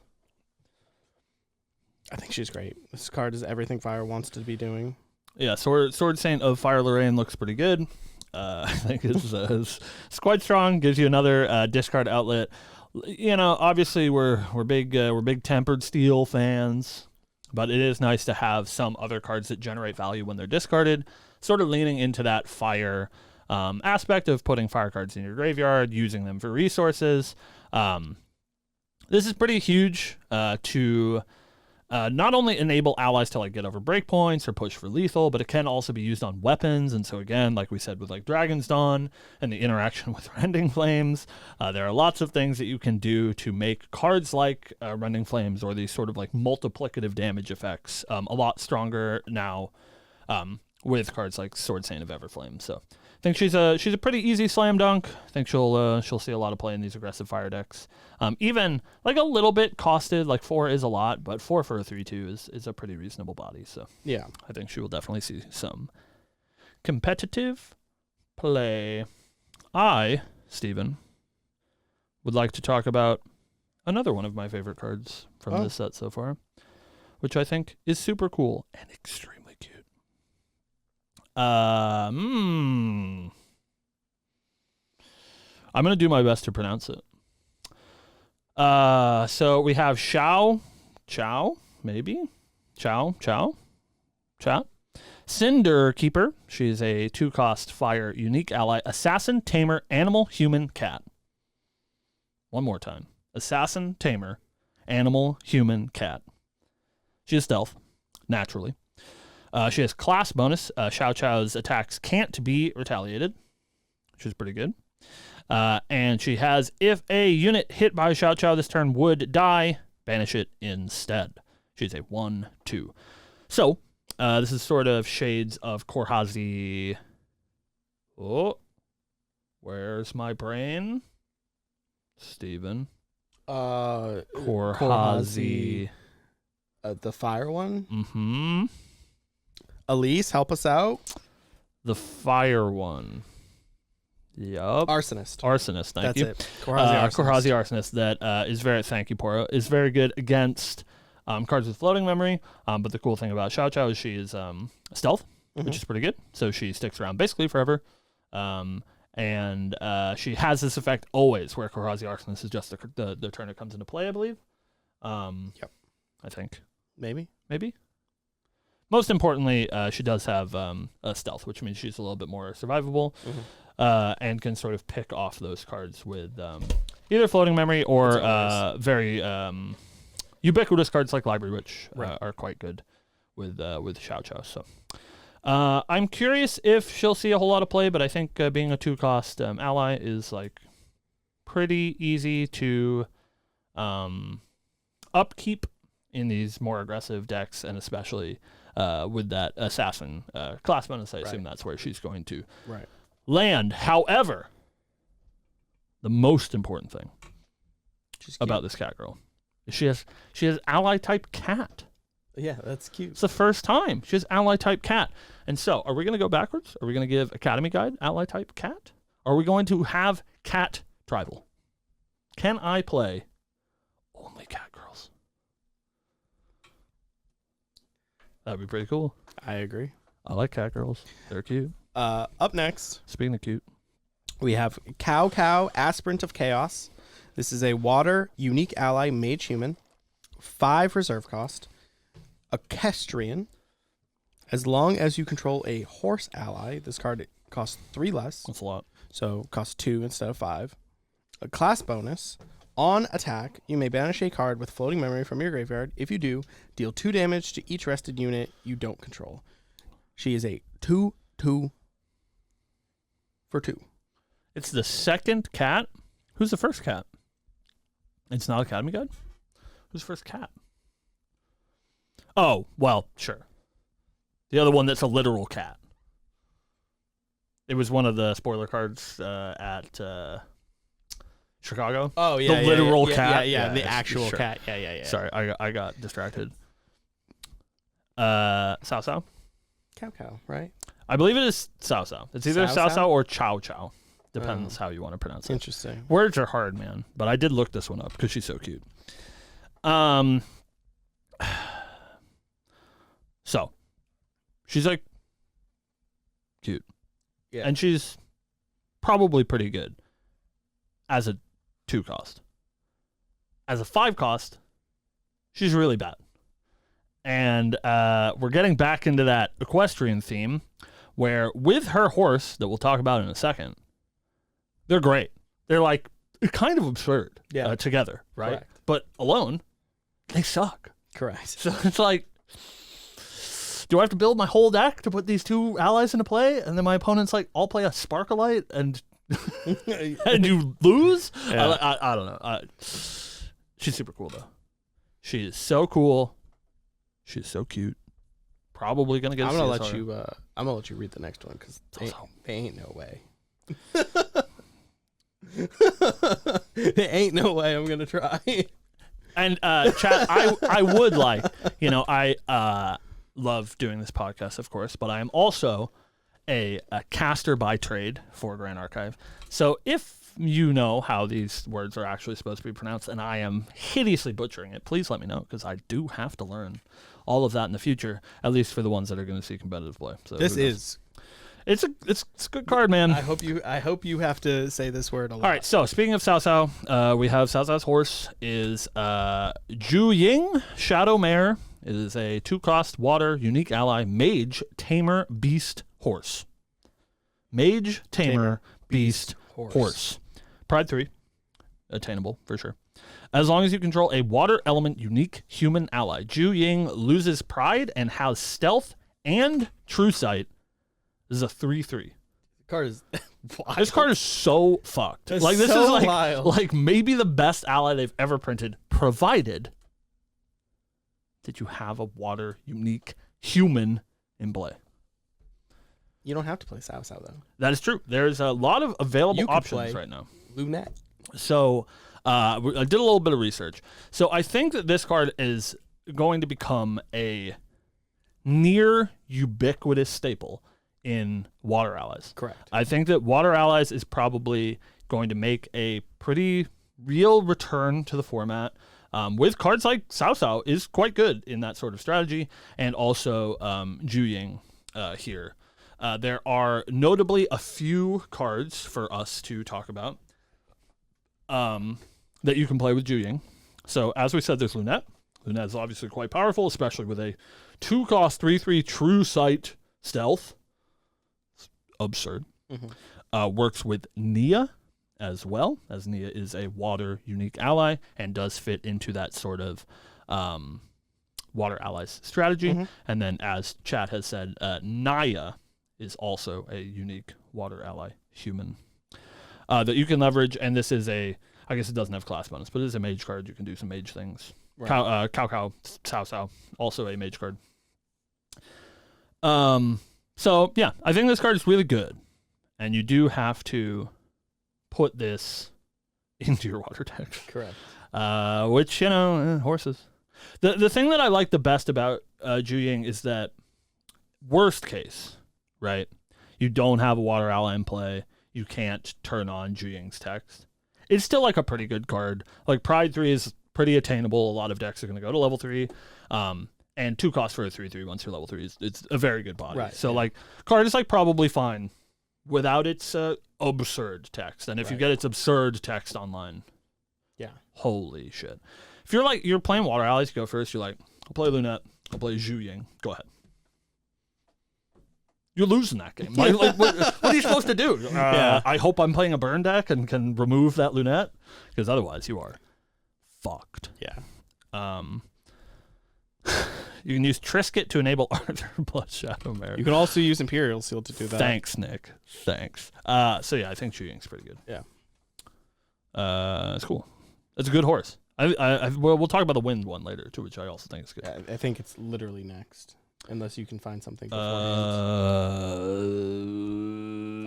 I think she's great. This card is everything Fire wants to be doing. Yeah, Sword Saint of Fire Lorraine looks pretty good. I think it's quite strong. Gives you another discard outlet. You know, obviously we're big Tempered Steel fans, but it is nice to have some other cards that generate value when they're discarded. Sort of leaning into that fire aspect of putting fire cards in your graveyard, using them for resources. This is pretty huge to not only enable allies to like get over breakpoints or push for lethal, but it can also be used on weapons. And so again, like we said with like Dragon's Dawn and the interaction with Rending Flames, there are lots of things that you can do to make cards like Rending Flames or these sort of like multiplicative damage effects a lot stronger now with cards like Sword Saint of Everflame. So I think she's a pretty easy slam dunk. I think she'll see a lot of play in these aggressive fire decks. Even like a little bit costed, like 4 is a lot, but 4 for a 3/2 is a pretty reasonable body. So yeah, I think she will definitely see some competitive play. I, Steven, would like to talk about another one of my favorite cards from this set so far, which I think is super cool and extremely cute. I'm going to do my best to pronounce it. So we have Xiao maybe. Chow. Cinder Keeper. She's a 2-cost fire unique ally. Assassin, Tamer, Animal, Human, Cat. One more time. Assassin, Tamer, Animal, Human, Cat. She has stealth, naturally. She has class bonus. Xiao Chao's attacks can't be retaliated, which is pretty good. And she has, if a unit hit by Xiao Chao this turn would die, banish it instead. She's a 1/2. So, this is sort of shades of Korhazi. Oh, where's my brain? Steven. Korhazi. The fire one? Mm-hmm. Elise, help us out. The fire one. Yup. Arsonist. Thank you. That's it. Korhazi Arsonist. That is very, thank you, Poro, is very good against cards with floating memory. But the cool thing about Xiao Chao is she is stealth, which is pretty good. So she sticks around basically forever. And she has this effect always, where Korhazi Arsonist is just the turn it comes into play, I believe. Yep. I think. Maybe. Most importantly, she does have a stealth, which means she's a little bit more survivable, and can sort of pick off those cards with either floating memory or very ubiquitous cards like Library Witch are quite good with Xiao Chao. So I'm curious if she'll see a whole lot of play, but I think being a 2-cost ally is like pretty easy to upkeep in these more aggressive decks, and especially with that assassin class bonus. I assume that's where she's going to land. However, the most important thing about this cat girl is she has ally type cat. Yeah, that's cute. It's the first time she has ally type cat. And so, are we going to go backwards? Are we going to give Academy Guide ally type cat? Or are we going to have cat tribal? Can I play only cat girls? That'd be pretty cool. I agree. I like cat girls. They're cute. Up next, Speaking of cute, we have Cow, Aspirant of Chaos. This is a water unique ally mage human. 5 reserve cost. Equestrian. As long as you control a horse ally, this card costs 3 less. that's a lot. So costs 2 instead of 5. A class bonus. On attack, you may banish a card with floating memory from your graveyard. If you do, deal 2 damage to each rested unit you don't control. She is a 2/2 for 2. It's the second cat. Who's the first cat? It's not Academy Guide? Who's the first cat? Oh, well, sure. The other one that's a literal cat. It was one of the spoiler cards at Chicago. Oh, yeah. The literal cat. Yeah, the actual sure. cat. Yeah. Sorry, I got distracted. Sao. Cow, right? I believe it is Sao. It's either Sao? Sao or Chow. Depends how you want to pronounce it. Interesting. Words are hard, man. But I did look this one up because she's so cute. So, she's like cute. Yeah. And she's probably pretty good as a 2-cost. As a 5-cost, she's really bad. And we're getting back into that equestrian theme where with her horse that we'll talk about in a second, they're great. They're like kind of absurd together, right? Correct. But alone, they suck. Correct. So it's like, do I have to build my whole deck to put these 2 allies into play? And then my opponent's like, I'll play a Sparkleite and and you lose? Yeah. I don't know. She's super cool, though. She is so cool. She's so cute. Probably going to get I'm a gonna CSR. let you read the next one because they ain't no way. There ain't no way I'm gonna try. And chat, I would like, I love doing this podcast, of course, but I am also a caster by trade for Grand Archive. So if you know how these words are actually supposed to be pronounced and I am hideously butchering it, please let me know because I do have to learn all of that in the future, at least for the ones that are going to see competitive play. So it's a good card, man. I hope you have to say this word a lot. All right, so speaking of Cao, we have Cao's horse is Ju Ying, Shadow Mare. It is a 2-cost water unique ally mage tamer beast horse. Mage tamer beast horse. Pride 3. Attainable for sure. As long as you control a water element unique human ally, Zhu Ying loses pride and has stealth and true sight. This is a 3/3. Card is wild. This card is so fucked. It's Like this so is like wild. like maybe the best ally they've ever printed, provided that you have a water unique human in play. You don't have to play Sao Sao though. That is true. There's a lot of available You could options play right now. Lunette. So I did a little bit of research. So I think that this card is going to become a near ubiquitous staple in Water Allies. Correct. I think that Water Allies is probably going to make a pretty real return to the format. With cards like Sao Sao is quite good in that sort of strategy, and also Zhu Ying here. There are notably a few cards for us to talk about that you can play with Zhu Ying. So as we said, there's Lunette. Lunette is obviously quite powerful, especially with a 2-cost 3/3 true sight stealth. It's absurd. Works with Nia as well, as Nia is a water unique ally and does fit into that sort of Water Allies strategy. And then as chat has said, Naya is also a unique water ally human that you can leverage. And this is I guess it doesn't have class bonus, but it is a mage card. You can do some mage things. Right. Cao, Cao, Cao, also a mage card. So yeah, I think this card is really good. And you do have to put this into your water deck. Correct. Which, horses. The thing that I like the best about Zhu Ying is that worst case, right? You don't have a water ally in play. You can't turn on Zhu Ying's text. It's still like a pretty good card. Like Pride 3 is pretty attainable. A lot of decks are going to go to level 3. And 2 costs for a 3/3 once you're level 3. It's a very good body. Right, So yeah. like card is like probably fine without its absurd text. And if you Right. get its absurd text online, Yeah. holy shit. If you're playing Water Allies, you go first. You're like, I'll play Lunette. I'll play Zhu Ying. Go ahead. You're losing that game. Like, what are you supposed to do? Yeah. I hope I'm playing a burn deck and can remove that Lunette, because otherwise you are fucked. Yeah. You can use Trisket to enable Arthur plus Shadow Mare. You can also use Imperial Seal to do that. Thanks, Nick. Thanks. So yeah, I think Zhu Ying's pretty good. Yeah. It's cool. It's a good horse. We'll talk about the wind one later too, which I also think is good. Yeah, I think it's literally next, unless you can find something beforehand.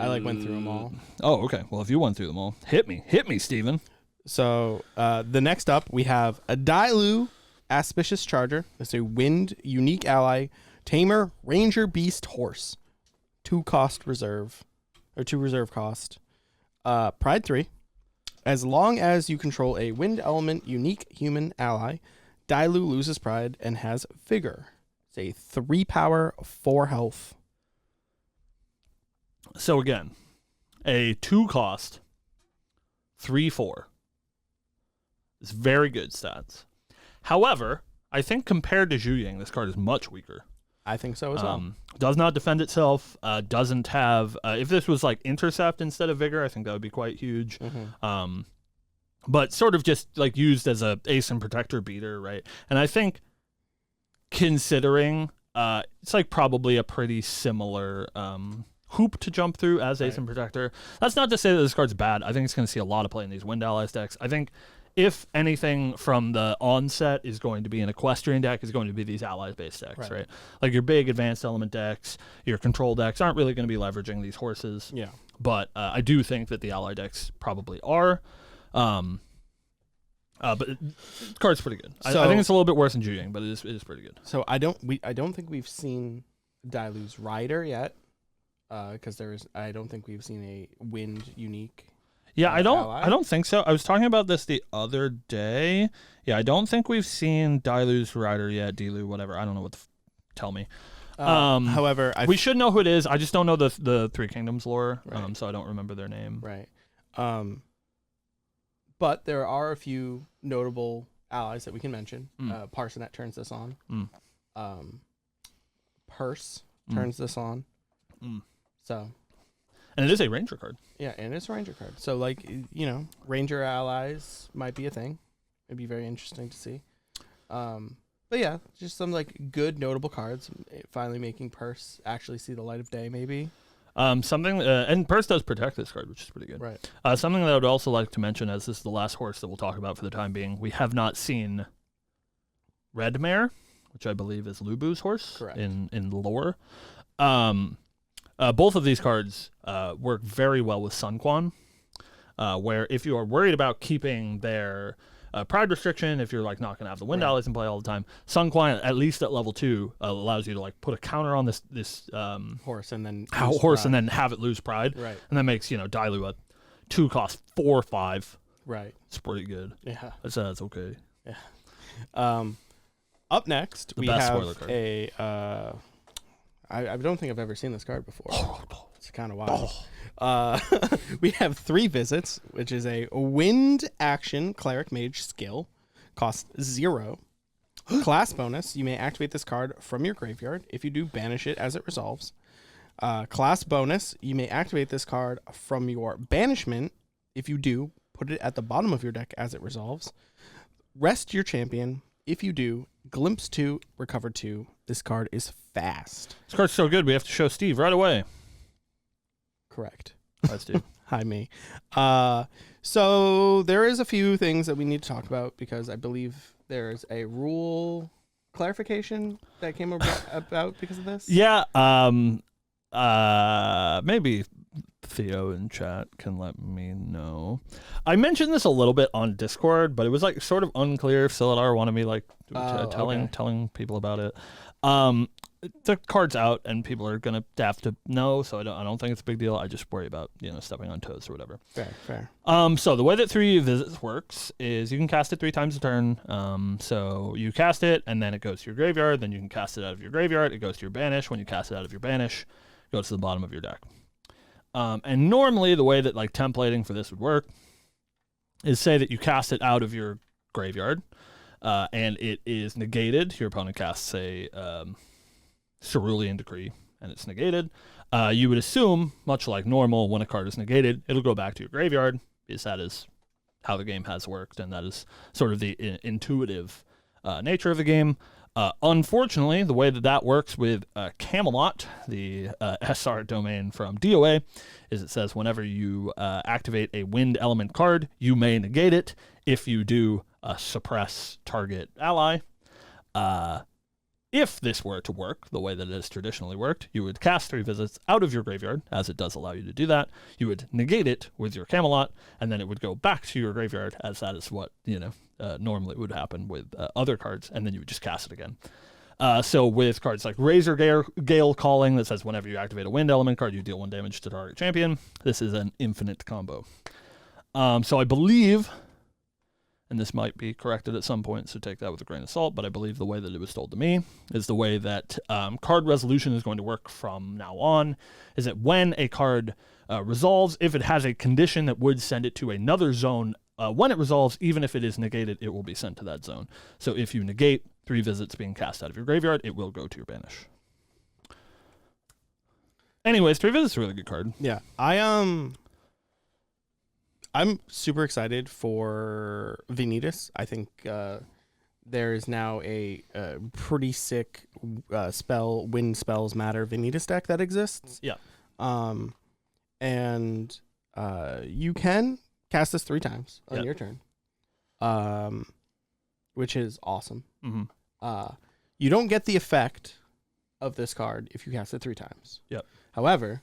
I went through them all. Oh, okay. Well, if you went through them all, hit me, Steven. So the next up, we have a Dailu Auspicious Charger. It's a wind unique ally, tamer ranger beast horse, 2 cost reserve, or 2 reserve cost. Pride 3. As long as you control a wind element unique human ally, Dailu loses pride and has vigor. It's a 3 power, 4 health. So again, a 2 cost, 3/4. It's very good stats. However, I think compared to Zhu Ying, this card is much weaker. I think so as well. Does not defend itself. Doesn't have. If this was like intercept instead of vigor, I think that would be quite huge. But sort of just like used as a ace and protector beater, right? And I think considering it's like probably a pretty similar hoop to jump through as ace and protector. That's not to say that this card's bad. I think it's going to see a lot of play in these Wind Allies decks. I think if anything from the onset is going to be an equestrian deck, is going to be these allies-based decks, right? Like your big advanced element decks, your control decks aren't really going to be leveraging these horses. Yeah. But I do think that the ally decks probably are. But the card's pretty good. I think it's a little bit worse than Zhu Ying, but it is pretty good. So I don't think we've seen Dailu's Rider yet, because I don't think we've seen a wind unique. Yeah, I ally? don't think so. I was talking about this the other day. Yeah, I don't think we've seen Dailu's Rider yet, Dilu, whatever. I don't know what tell me. However, we should know who it is. I just don't know the Three Kingdoms lore, Right. so I don't remember their name. Right. But there are a few notable allies that we can mention. Parsonet turns this on. Purse turns this on. So. And it is a Ranger card. Yeah, and it's a Ranger card. So, like, Ranger allies might be a thing. It'd be very interesting to see. But yeah, just some, like, good, notable cards. Finally making Purse actually see the light of day, maybe. Something, and Purse does protect this card, which is pretty good. Right. Something that I would also like to mention, as this is the last horse that we'll talk about for the time being, we have not seen Redmare, which I believe is Lubu's horse. Correct. In lore. Both of these cards work very well with Sun Quan, where if you are worried about keeping their pride restriction, if you're like not going to have the wind allies in play all the time, Sun Quan, at least at level 2, allows you to like put a counter on this horse and then and then have it lose pride. Right. And that makes, Dailu a 2 cost 4/5. Right. It's pretty good. Yeah. That's okay. Yeah. Up next, we best have spoiler card. a. I don't think I've ever seen this card before. It's kind of wild. We have 3 visits, which is a wind action cleric mage skill, costs 0. Class bonus, you may activate this card from your graveyard. If you do, banish it as it resolves. Class bonus, you may activate this card from your banishment. If you do, put it at the bottom of your deck as it resolves. Rest your champion. If you do, glimpse 2, recover 2. This card is fast. This card's so good, we have to show Steve right away. Correct. Hi, Steve. Hi, me. So there is a few things that we need to talk about because I believe there's a rule clarification that came about because of this. Yeah. Maybe Theo in chat can let me know. I mentioned this a little bit on Discord, but it was like sort of unclear if Siladar wanted me like telling people about it. The card's out and people are gonna have to know, so I don't think it's a big deal. I just worry about stepping on toes or whatever. Fair. So the way that 3 visits works is you can cast it 3 times a turn. So you cast it and then it goes to your graveyard. Then you can cast it out of your graveyard. It goes to your banish. When you cast it out of your banish, it goes to the bottom of your deck. And normally the way that like templating for this would work is say that you cast it out of your graveyard, and it is negated. Your opponent casts a Cerulean Decree, and it's negated. You would assume, much like normal, when a card is negated, it'll go back to your graveyard, because that is how the game has worked, and that is sort of the intuitive nature of the game. Unfortunately, the way that works with Camelot, the SR domain from DOA, is it says whenever you activate a wind element card, you may negate it. If you do, suppress target ally. If this were to work the way that it has traditionally worked, you would cast 3 visits out of your graveyard, as it does allow you to do that. You would negate it with your Camelot, and then it would go back to your graveyard, as that is what normally would happen with other cards, and then you would just cast it again. So with cards like Razor Gale Calling, that says whenever you activate a wind element card, you deal 1 damage to target champion. This is an infinite combo. So I believe, and this might be corrected at some point, so take that with a grain of salt, but I believe the way that it was told to me is the way that card resolution is going to work from now on, is that when a card resolves, if it has a condition that would send it to another zone, when it resolves, even if it is negated, it will be sent to that zone. So if you negate 3 visits being cast out of your graveyard, it will go to your banish. Anyways, 3 visits is a really good card. Yeah. I'm super excited for Vanitas. I think there is now a pretty sick wind spells matter Vanitas deck that exists. Yeah. And you can cast this 3 times on your turn, which is awesome. Mm-hmm. You don't get the effect of this card if you cast it 3 times. Yep. However,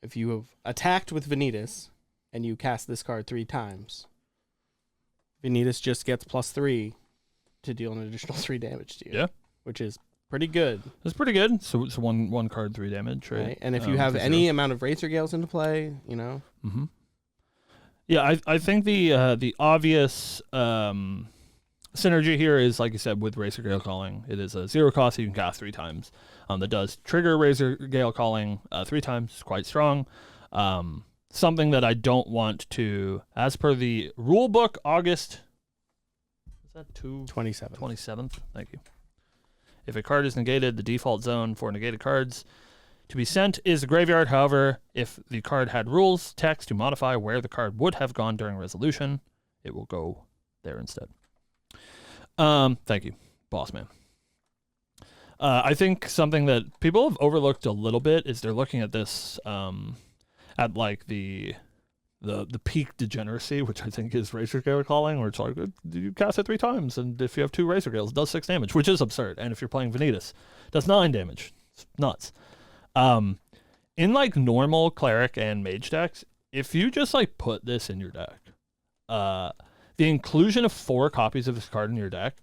if you have attacked with Vanitas and you cast this card 3 times, Vanitas just gets +3 to deal an additional 3 damage to you. Yeah. Which is pretty good. That's pretty good. So it's one card, 3 damage, right? And if you have any amount of Razor Gales into play, Mm-hmm. Yeah, I think the obvious synergy here is, like you said, with Razor Gale Calling. It is a 0 cost, so you can cast 3 times. That does trigger Razor Gale Calling 3 times. It's quite strong. Something that I don't want to, as per the rule book, August, is that 27th. 27th? Thank you. If a card is negated, the default zone for negated cards to be sent is the graveyard. However, if the card had rules text to modify where the card would have gone during resolution, it will go there instead. Thank you, boss man. I think something that people have overlooked a little bit is they're looking at this at like the peak degeneracy, which I think is Razor Gale calling, where it's like you cast it 3 times, and if you have 2 Razor Gales, it does 6 damage, which is absurd. And if you're playing Vanitas, it does 9 damage. It's nuts. In like normal cleric and mage decks, if you just like put this in your deck, the inclusion of 4 copies of this card in your deck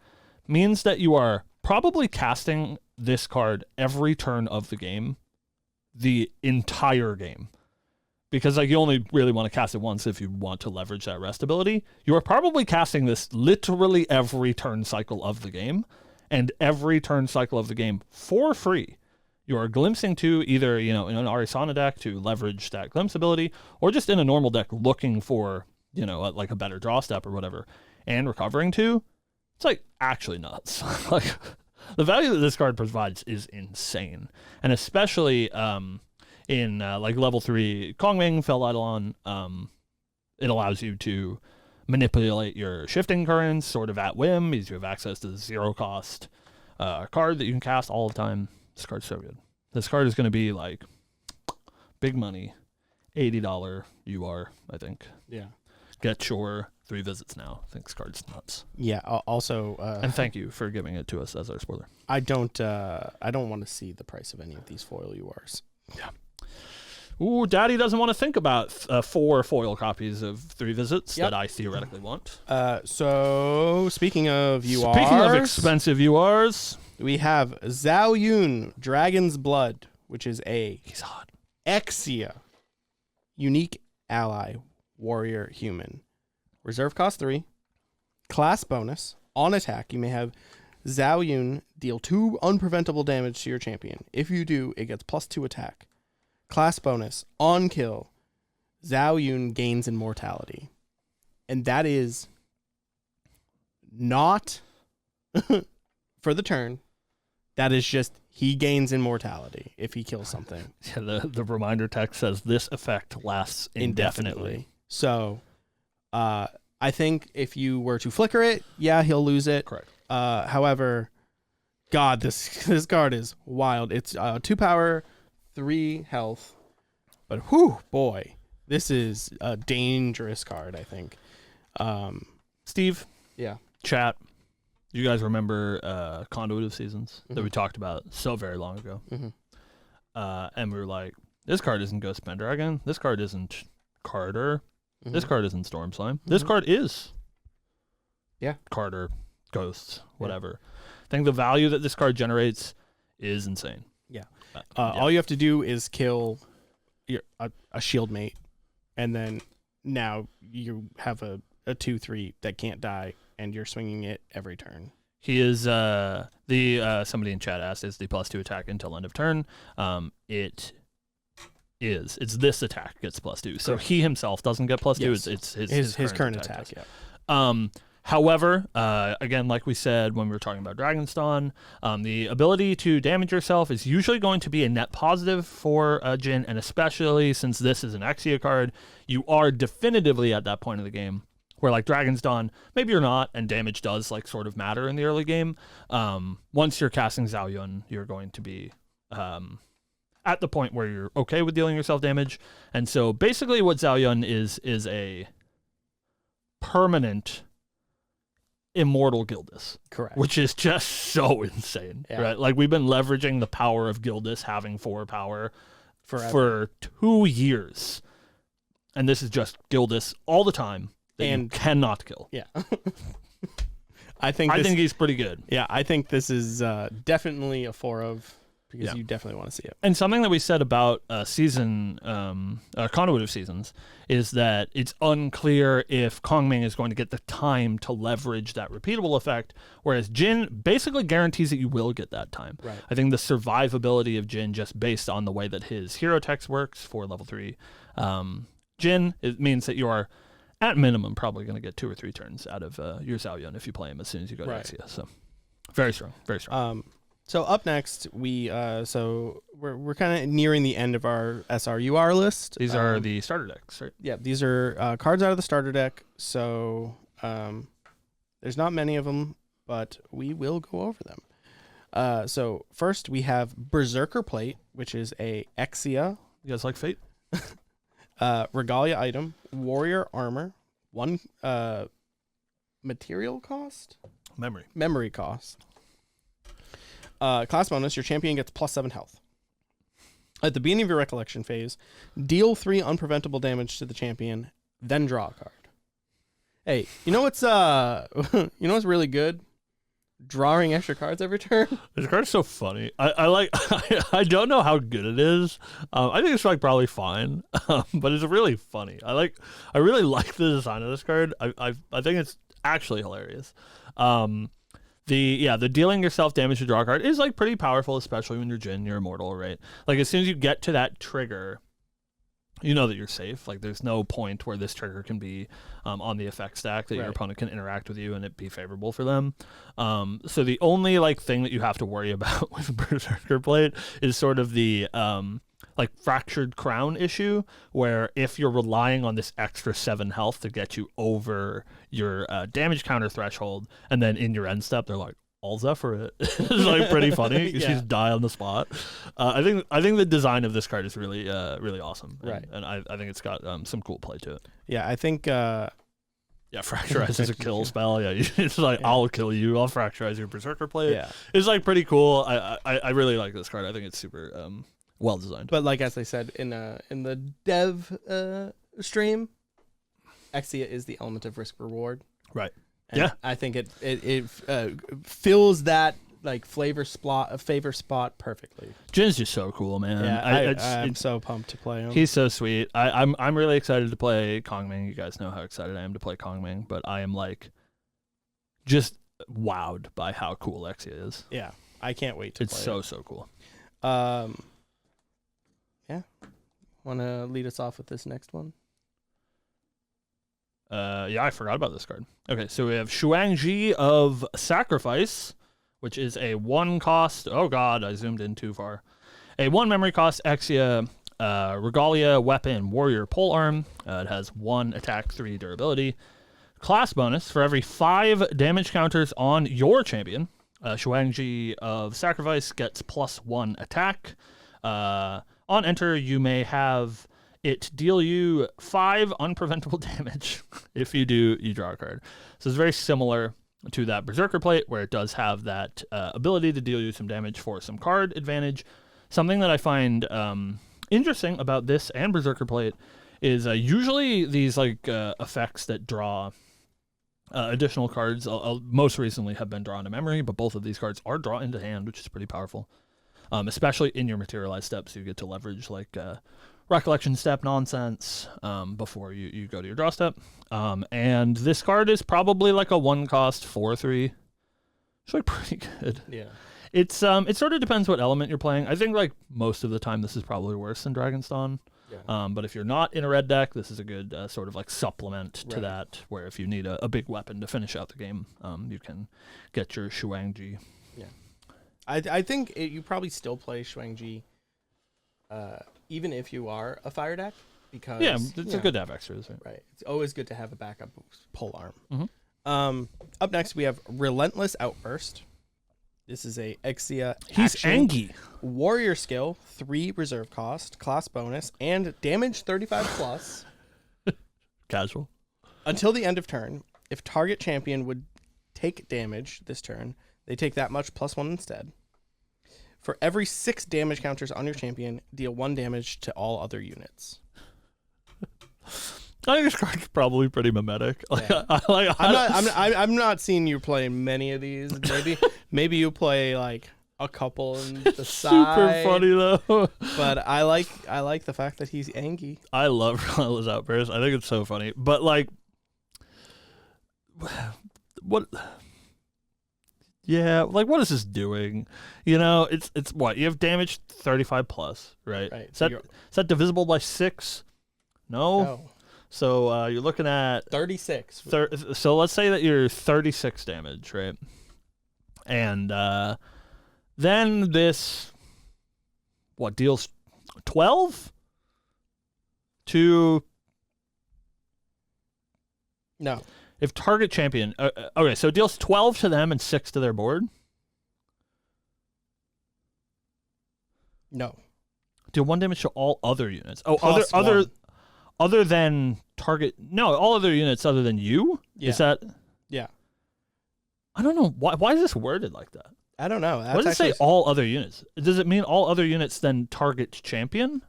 means that you are probably casting this card every turn of the game, the entire game. Because like you only really want to cast it once if you want to leverage that rest ability. You are probably casting this literally every turn cycle of the game, and every turn cycle of the game for free. You are glimpsing to either, in an Arisana deck to leverage that glimpse ability, or just in a normal deck looking for, like a better draw step or whatever, and recovering to. It's like actually nuts. Like the value that this card provides is insane, and especially in like level 3 Kongming, Fel Eidolon, it allows you to manipulate your shifting currents sort of at whim, because you have access to the 0 cost card that you can cast all the time. This card's so good. This card is going to be like big money, $80 UR, I think. Yeah. Get your 3 visits now. I think this card's nuts. Yeah. Also, and thank you for giving it to us as our spoiler. I don't want to see the price of any of these foil URs. Yeah. Ooh, Daddy doesn't want to think about 4 foil copies of 3 visits that I theoretically want. So speaking of URs, speaking of expensive URs, we have Zhao Yun, Dragon's Blood, which is he's hot. Exia, unique ally, warrior human. Reserve cost 3. Class bonus. On attack, you may have Zhao Yun deal 2 unpreventable damage to your champion. If you do, it gets +2 attack. Class bonus. On kill, Zhao Yun gains immortality. And that is not for the turn. That is just he gains immortality if he kills something. Yeah, the reminder text says this effect lasts indefinitely. So I think if you were to flicker it, yeah, he'll lose it. Correct. However, God, this card is wild. It's 2 power, 3 health. But whew, boy, this is a dangerous card, I think. Steve? Yeah. Chat. You guys remember Conduit of Seasons that we talked about so very long ago? And we were like, this card isn't Ghost Pendragon. This card isn't Carter. This card isn't Storm Slime. This card is Carter, Ghosts, whatever. I think the value that this card generates is insane. Yeah. All you have to do is kill a shield mate, and then now you have a 2/3 that can't die, and you're swinging it every turn. He is somebody in chat asked, is the +2 attack until end of turn? It's this attack gets +2. So he himself doesn't get +2. Yes. It's his current attack. Yeah. However, again, like we said when we were talking about Dragonstone, the ability to damage yourself is usually going to be a net positive for Jin, and especially since this is an Exia card, you are definitively at that point of the game where like Dragon's Dawn, maybe you're not, and damage does like sort of matter in the early game. Once you're casting Zhao Yun, you're going to be at the point where you're okay with dealing yourself damage. And so basically what Zhao Yun is a permanent immortal Gildas. Correct. Which is just so insane, right? Like we've been leveraging the power of Gildas having 4 power for 2 years. And this is just Gildas all the time. And you cannot kill. Yeah. I think he's pretty good. Yeah, I think this is definitely a 4 of, because you definitely want to see it. And something that we said about Conduit of Seasons is that it's unclear if Kongming is going to get the time to leverage that repeatable effect, whereas Jin basically guarantees that you will get that time. Right. I think the survivability of Jin, just based on the way that his hero text works for level 3, Jin, it means that you are at minimum probably going to get 2 or 3 turns out of your Zhao Yun if you play him as soon as you go to Exia. So very strong, very strong. So up next, we're kind of nearing the end of our SRUR list. These are the starter decks, right? Yeah, these are cards out of the starter deck. So there's not many of them, but we will go over them. So first we have Berserker Plate, which is a Exia. You guys like Fate? Regalia item, Warrior Armor, 1 material cost? Memory cost. Class bonus, your champion gets +7 health. At the beginning of your recollection phase, deal 3 unpreventable damage to the champion, then draw a card. Hey, you know what's really good? Drawing extra cards every turn. This card's so funny. I like. I don't know how good it is. I think it's like probably fine, but it's really funny. I really like the design of this card. I think it's actually hilarious. The dealing yourself damage to draw a card is like pretty powerful, especially when you're Jhin, you're immortal, right? Like as soon as you get to that trigger, you know that you're safe. Like there's no point where this trigger can be on the effect stack that your opponent can interact with you and it be favorable for them. So the only like thing that you have to worry about with Berserker Plate is sort of the like fractured crown issue, where if you're relying on this extra 7 health to get you over your damage counter threshold, and then in your end step they're like, all Zephyr it. It's like pretty funny. You just die on the spot. I think the design of this card is really really awesome. And I think it's got some cool play to it. Yeah, I think Fracturize is a kill spell. Yeah, it's like I'll kill you. I'll fracturize your Berserker Plate. Yeah, it's like pretty cool. I really like this card. I think it's super well designed. But like as I said in the dev stream, Exia is the element of risk reward. Right. And yeah, I think it fills that like favor spot perfectly. Jhin's just so cool, man. Yeah, I'm so pumped to play him. He's so sweet. I'm really excited to play Kongming. You guys know how excited I am to play Kongming, but I am like just wowed by how cool Exia is. Yeah, I can't wait to play it. It's so cool. Yeah. Want to lead us off with this next one? Yeah, I forgot about this card. Okay, so we have Shuangji of Sacrifice, which is a 1 cost. Oh god, I zoomed in too far. A 1 memory cost Exia Regalia Weapon Warrior Polearm. It has 1 attack, 3 durability. Class bonus for every 5 damage counters on your champion. Shuangji of Sacrifice gets +1 attack. On enter, you may have it deal you 5 unpreventable damage. If you do, you draw a card. So it's very similar to that Berserker Plate, where it does have that ability to deal you some damage for some card advantage. Something that I find interesting about this and Berserker Plate is usually these like effects that draw additional cards, most recently have been drawn to memory, but both of these cards are drawn into hand, which is pretty powerful. Especially in your materialized steps, you get to leverage like recollection step nonsense before you go to your draw step. And this card is probably like a 1 cost 4/3. It's like pretty good. Yeah. It sort of depends what element you're playing. I think like most of the time this is probably worse than Dragonstone. Yeah. But if you're not in a red deck, this is a good sort of like supplement to that, where if you need a big weapon to finish out the game, you can get your Shuangji. Yeah. I think you probably still play Shuangji even if you are a fire deck, because it's good to have extras. Right. It's always good to have a backup polearm. Mm-hmm. Up next we have Relentless Outburst. This is a Exia He's Angie. Warrior skill, 3 reserve cost, class bonus, and damage 35 plus. Casual. Until the end of turn, if target champion would take damage this turn, they take that much +1 instead. For every 6 damage counters on your champion, deal 1 damage to all other units. I think this card's probably pretty mimetic. Yeah. I'm not seeing you play many of these. Maybe you play like a couple in the side. Super funny though. But I like the fact that he's Angie. I love Relentless Outburst. I think it's so funny. But like, what? Yeah, like what is this doing? You know, it's what you have damage 35 plus, right? Right. Is that divisible by 6? No. So you're looking at 36. So let's say that you're 36 damage, right? And Then this, deals 12 to... No. If target champion... okay, so it deals 12 to them and 6 to their board? No. Deal 1 damage to all other units. Oh, Cost other than target... No, all other units other than you? Yeah. Is that... Yeah. I don't know. Why is this worded like that? I don't know. What does it say all other units? Does it mean all other units then target champion?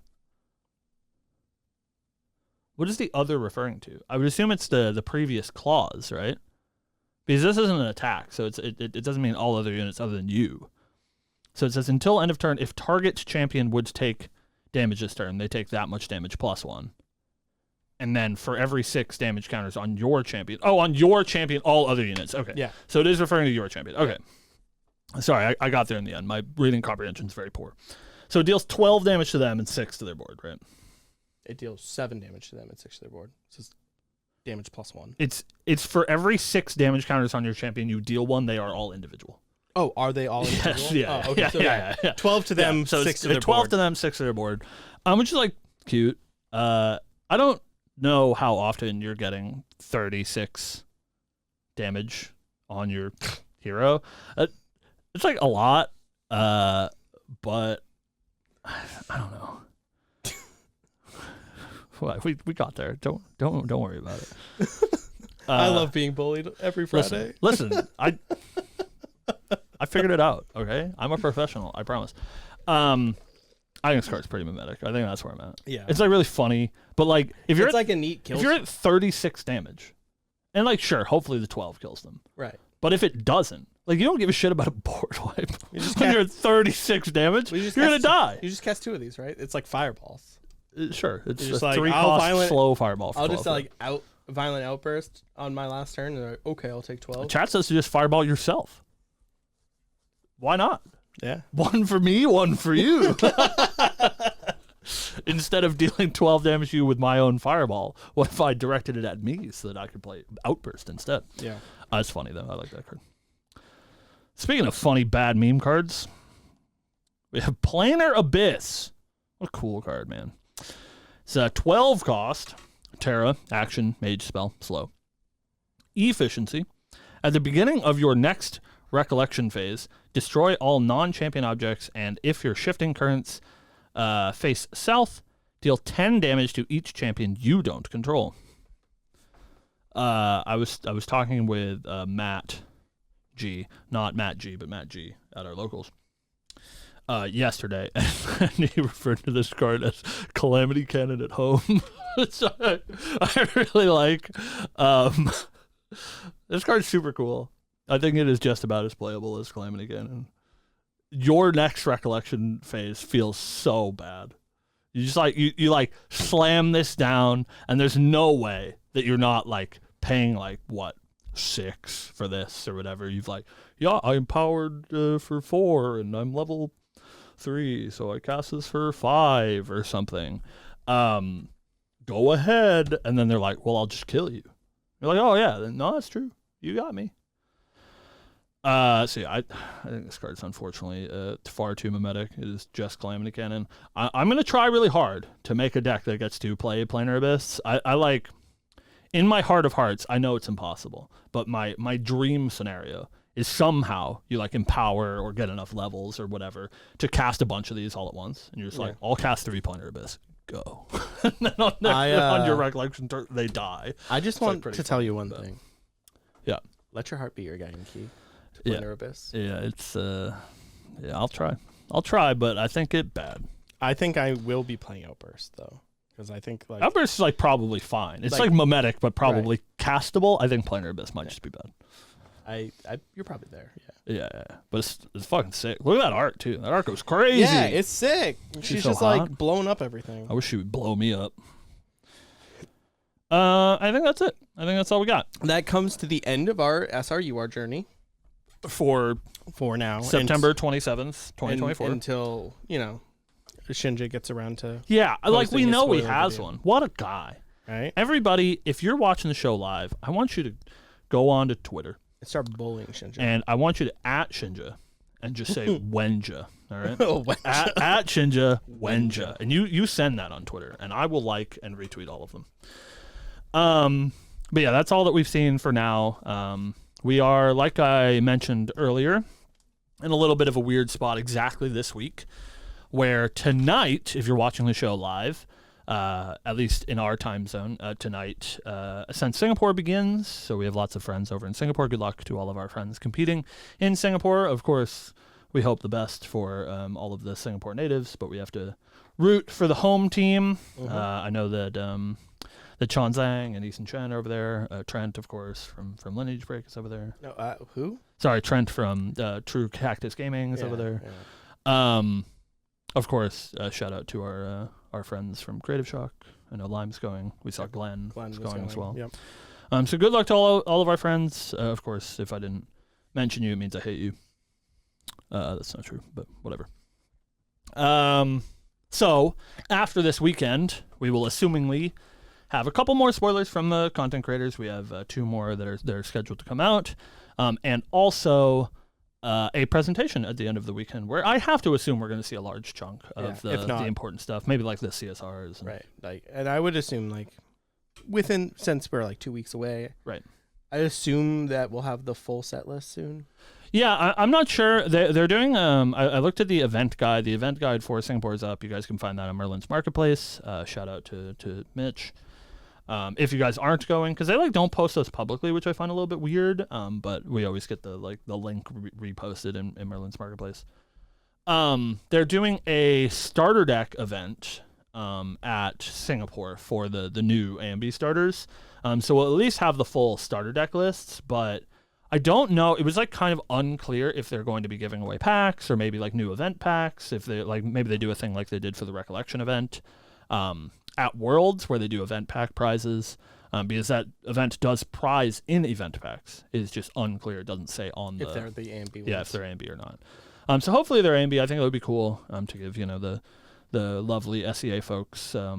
What is the other referring to? I would assume it's the previous clause, right? Because this isn't an attack, so it doesn't mean all other units other than you. So it says until end of turn, if target champion would take damage this turn, they take that much damage plus 1. And then for every 6 damage counters on your champion. Oh, on your champion, all other units. Okay. Yeah. So it is referring to your champion. Okay. Sorry, I got there in the end. My reading comprehension is very poor. So it deals 12 damage to them and 6 to their board, right? It deals 7 damage to them and 6 to their board. So it's damage plus 1. It's for every 6 damage counters on your champion, you deal 1. They are all individual. Oh, are they all individual? Yeah. Oh, okay. Yeah. 12 to them, So 6 it's to their 12 board. to them, 6 to their board. Which is like cute. I don't know how often you're getting 36 damage on your hero. It's like a lot, but I don't know. What, we got there. Don't worry about it. I love being bullied every Friday. Listen, I figured it out. Okay, I'm a professional. I promise. I think this card's pretty mimetic. I think that's where I'm at. Yeah. It's like really funny, but like if you're It's like a neat kill. if you're at 36 damage, and like sure, hopefully the 12 kills them. Right. But if it doesn't, like you don't give a shit about a board wipe. You just When you're at 36 damage, Well, you just you're gonna cast- die. You just cast 2 of these, right? It's like fireballs. Sure, it's You're just just like, 3 I'll cost violent- slow fireball. For I'll 12, just violent outburst on my last turn. And they're like, okay, I'll take 12. Chat says to just fireball yourself. Why not? Yeah. 1 for me, 1 for you. Instead of dealing 12 damage to you with my own fireball, what if I directed it at me so that I could play Outburst instead? Yeah. That's funny, though. I like that card. Speaking of funny, bad meme cards, we have Planar Abyss. What a cool card, man. It's a 12 cost, Terra, action, mage spell, slow. Efficiency. At the beginning of your next recollection phase, destroy all non-champion objects, and if your shifting currents face south, deal 10 damage to each champion you don't control. I was talking with Matt G, not Matt G, but Matt G at our locals yesterday, and he referred to this card as Calamity Cannon at Home. So I really like. This card's super cool. I think it is just about as playable as Calamity Cannon. Your next recollection phase feels so bad. You just like you like slam this down, and there's no way that you're not like paying like what 6 for this or whatever. You've like, yeah, I'm powered for 4 and I'm level 3, so I cast this for 5 or something. Go ahead, and then they're like, well, I'll just kill you. You're like, oh yeah, no, that's true. You got me. So yeah, I think this card's unfortunately far too mimetic. It is just Calamity Cannon. I'm going to try really hard to make a deck that gets to play Planar Abyss. I like, in my heart of hearts, I know it's impossible, but my dream scenario is somehow you like empower or get enough levels or whatever to cast a bunch of these all at once. And you're just like, I'll cast 3 Planar Abyss. Go. And then on your recollection turn, they die. I just want to tell you one but- thing. Yeah. Let your heart be your guiding key to Yeah. Planar Abyss. Yeah, it's yeah, I'll try, but I think it bad. I think I will be playing Outburst though, because I think like Outburst is like probably fine. It's like mimetic, but probably castable. I think Planar Abyss might just be bad. you're probably there. Yeah. Yeah. But it's fucking sick. Look at that art too. That art goes crazy. Yeah, it's sick. She's so just hot. like blowing up everything. I wish she would blow me up. I think that's it. I think that's all we got That comes to the end of our SRUR journey for now. September 27th, 2024. Until, Shinji gets around to Yeah, like posting we his know he spoiler has video. one. What a guy. right? Everybody, if you're watching the show live, I want you to go on to Twitter And start bullying Shinji. and I want you to @ Shinja and just say Wenja. All right. Oh, at Shinja Wenja, and you send that on Twitter, and I will like and retweet all of them. But yeah, that's all that we've seen for now. We are, like I mentioned earlier, in a little bit of a weird spot exactly this week, where tonight, if you're watching the show live, at least in our time zone, tonight, since Singapore begins, so we have lots of friends over in Singapore. Good luck to all of our friends competing in Singapore. Of course, we hope the best for all of the Singapore natives, but we have to root for the home team. I know that the Chan Zhang and Eason Chen are over there. Trent, of course, from Lineage Break is over there. No, who? Sorry, Trent from True Cactus Gaming is over there. Yeah. Of course, shout out to our friends from Creative Shock. I know Lime's going. We saw Glenn was going as well. Yep. So good luck to all of our friends. Of course, if I didn't mention you, it means I hate you. That's not true, but whatever. So after this weekend, we will assumingly have a couple more spoilers from the content creators. We have 2 more that are scheduled to come out, and also a presentation at the end of the weekend where I have to assume we're going to see a large chunk of the important stuff, maybe like the CSRs. Right. And I would assume since we're 2 weeks away. Right. I assume that we'll have the full set list soon. Yeah, I'm not sure. They're doing. I looked at the event guide. The event guide for Singapore is up. You guys can find that on Merlin's Marketplace. Shout out to Mitch. If you guys aren't going, because they don't post those publicly, which I find a little bit weird. But we always get the link reposted in Merlin's Marketplace. They're doing a starter deck event at Singapore for the new AMB starters. So we'll at least have the full starter deck lists, but I don't know. It was kind of unclear if they're going to be giving away packs or maybe new event packs. If they maybe they do a thing like they did for the Recollection event at Worlds, where they do event pack prizes, because that event does prize in event packs. It's just unclear. It doesn't say on if they're the AMB ones. Yeah, if they're AMB or not. So hopefully they're AMB. I think it would be cool to give the lovely SEA folks a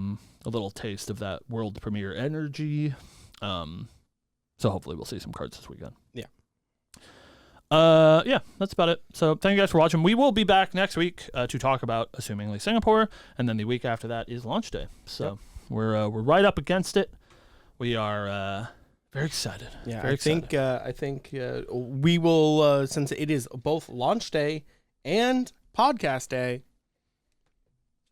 little taste of that world premiere energy. So hopefully we'll see some cards this weekend. Yeah. Yeah, that's about it. So thank you guys for watching. We will be back next week to talk about, assumingly, Singapore, and then the week after that is launch day. So we're right up against it. We are very excited. Yeah, very excited. I think we will, since it is both launch day and podcast day,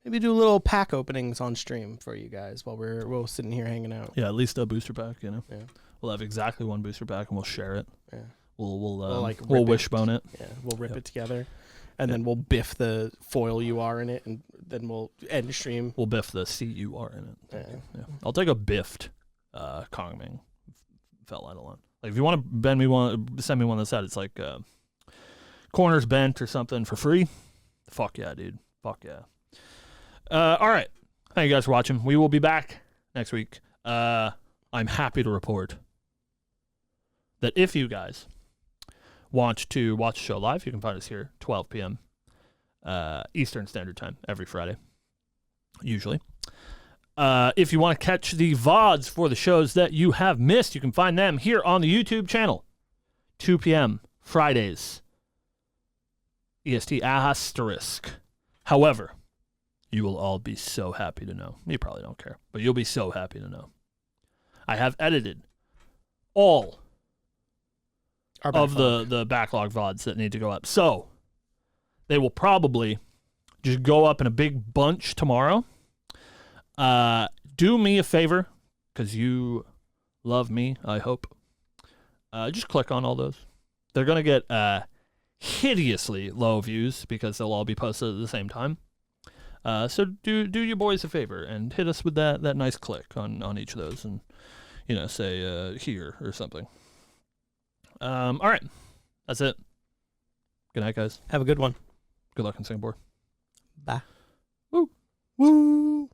maybe do a little pack openings on stream for you guys while we're sitting here hanging out. Yeah, at least a booster pack. Yeah. We'll have exactly one booster pack, and we'll share it. Yeah. We'll wishbone it. Yeah, we'll rip it together, and then we'll biff the foil UR in it, and then we'll end stream. We'll biff the CUR in it. Yeah. I'll take a biffed Kongming Fell Eidolon. If you want to send me one that's it's corners bent or something for free. Fuck yeah, dude. Fuck yeah. All right. Thank you guys for watching. We will be back next week. I'm happy to report that if you guys want to watch the show live, you can find us here 12 p.m. Eastern Standard Time every Friday, usually. If you want to catch the VODs for the shows that you have missed, you can find them here on the YouTube channel, 2 p.m. Fridays, EST asterisk. However, you will all be so happy to know. You probably don't care, but you'll be so happy to know. I have edited all of the backlog VODs that need to go up. So they will probably just go up in a big bunch tomorrow. Do me a favor, because you love me, I hope. Just click on all those. They're going to get hideously low views because they'll all be posted at the same time. So do you boys a favor and hit us with that nice click on each of those and, say here or something. All right. That's it. Good night, guys. Have a good one. Good luck in Singapore. Bye. Woo. Woo.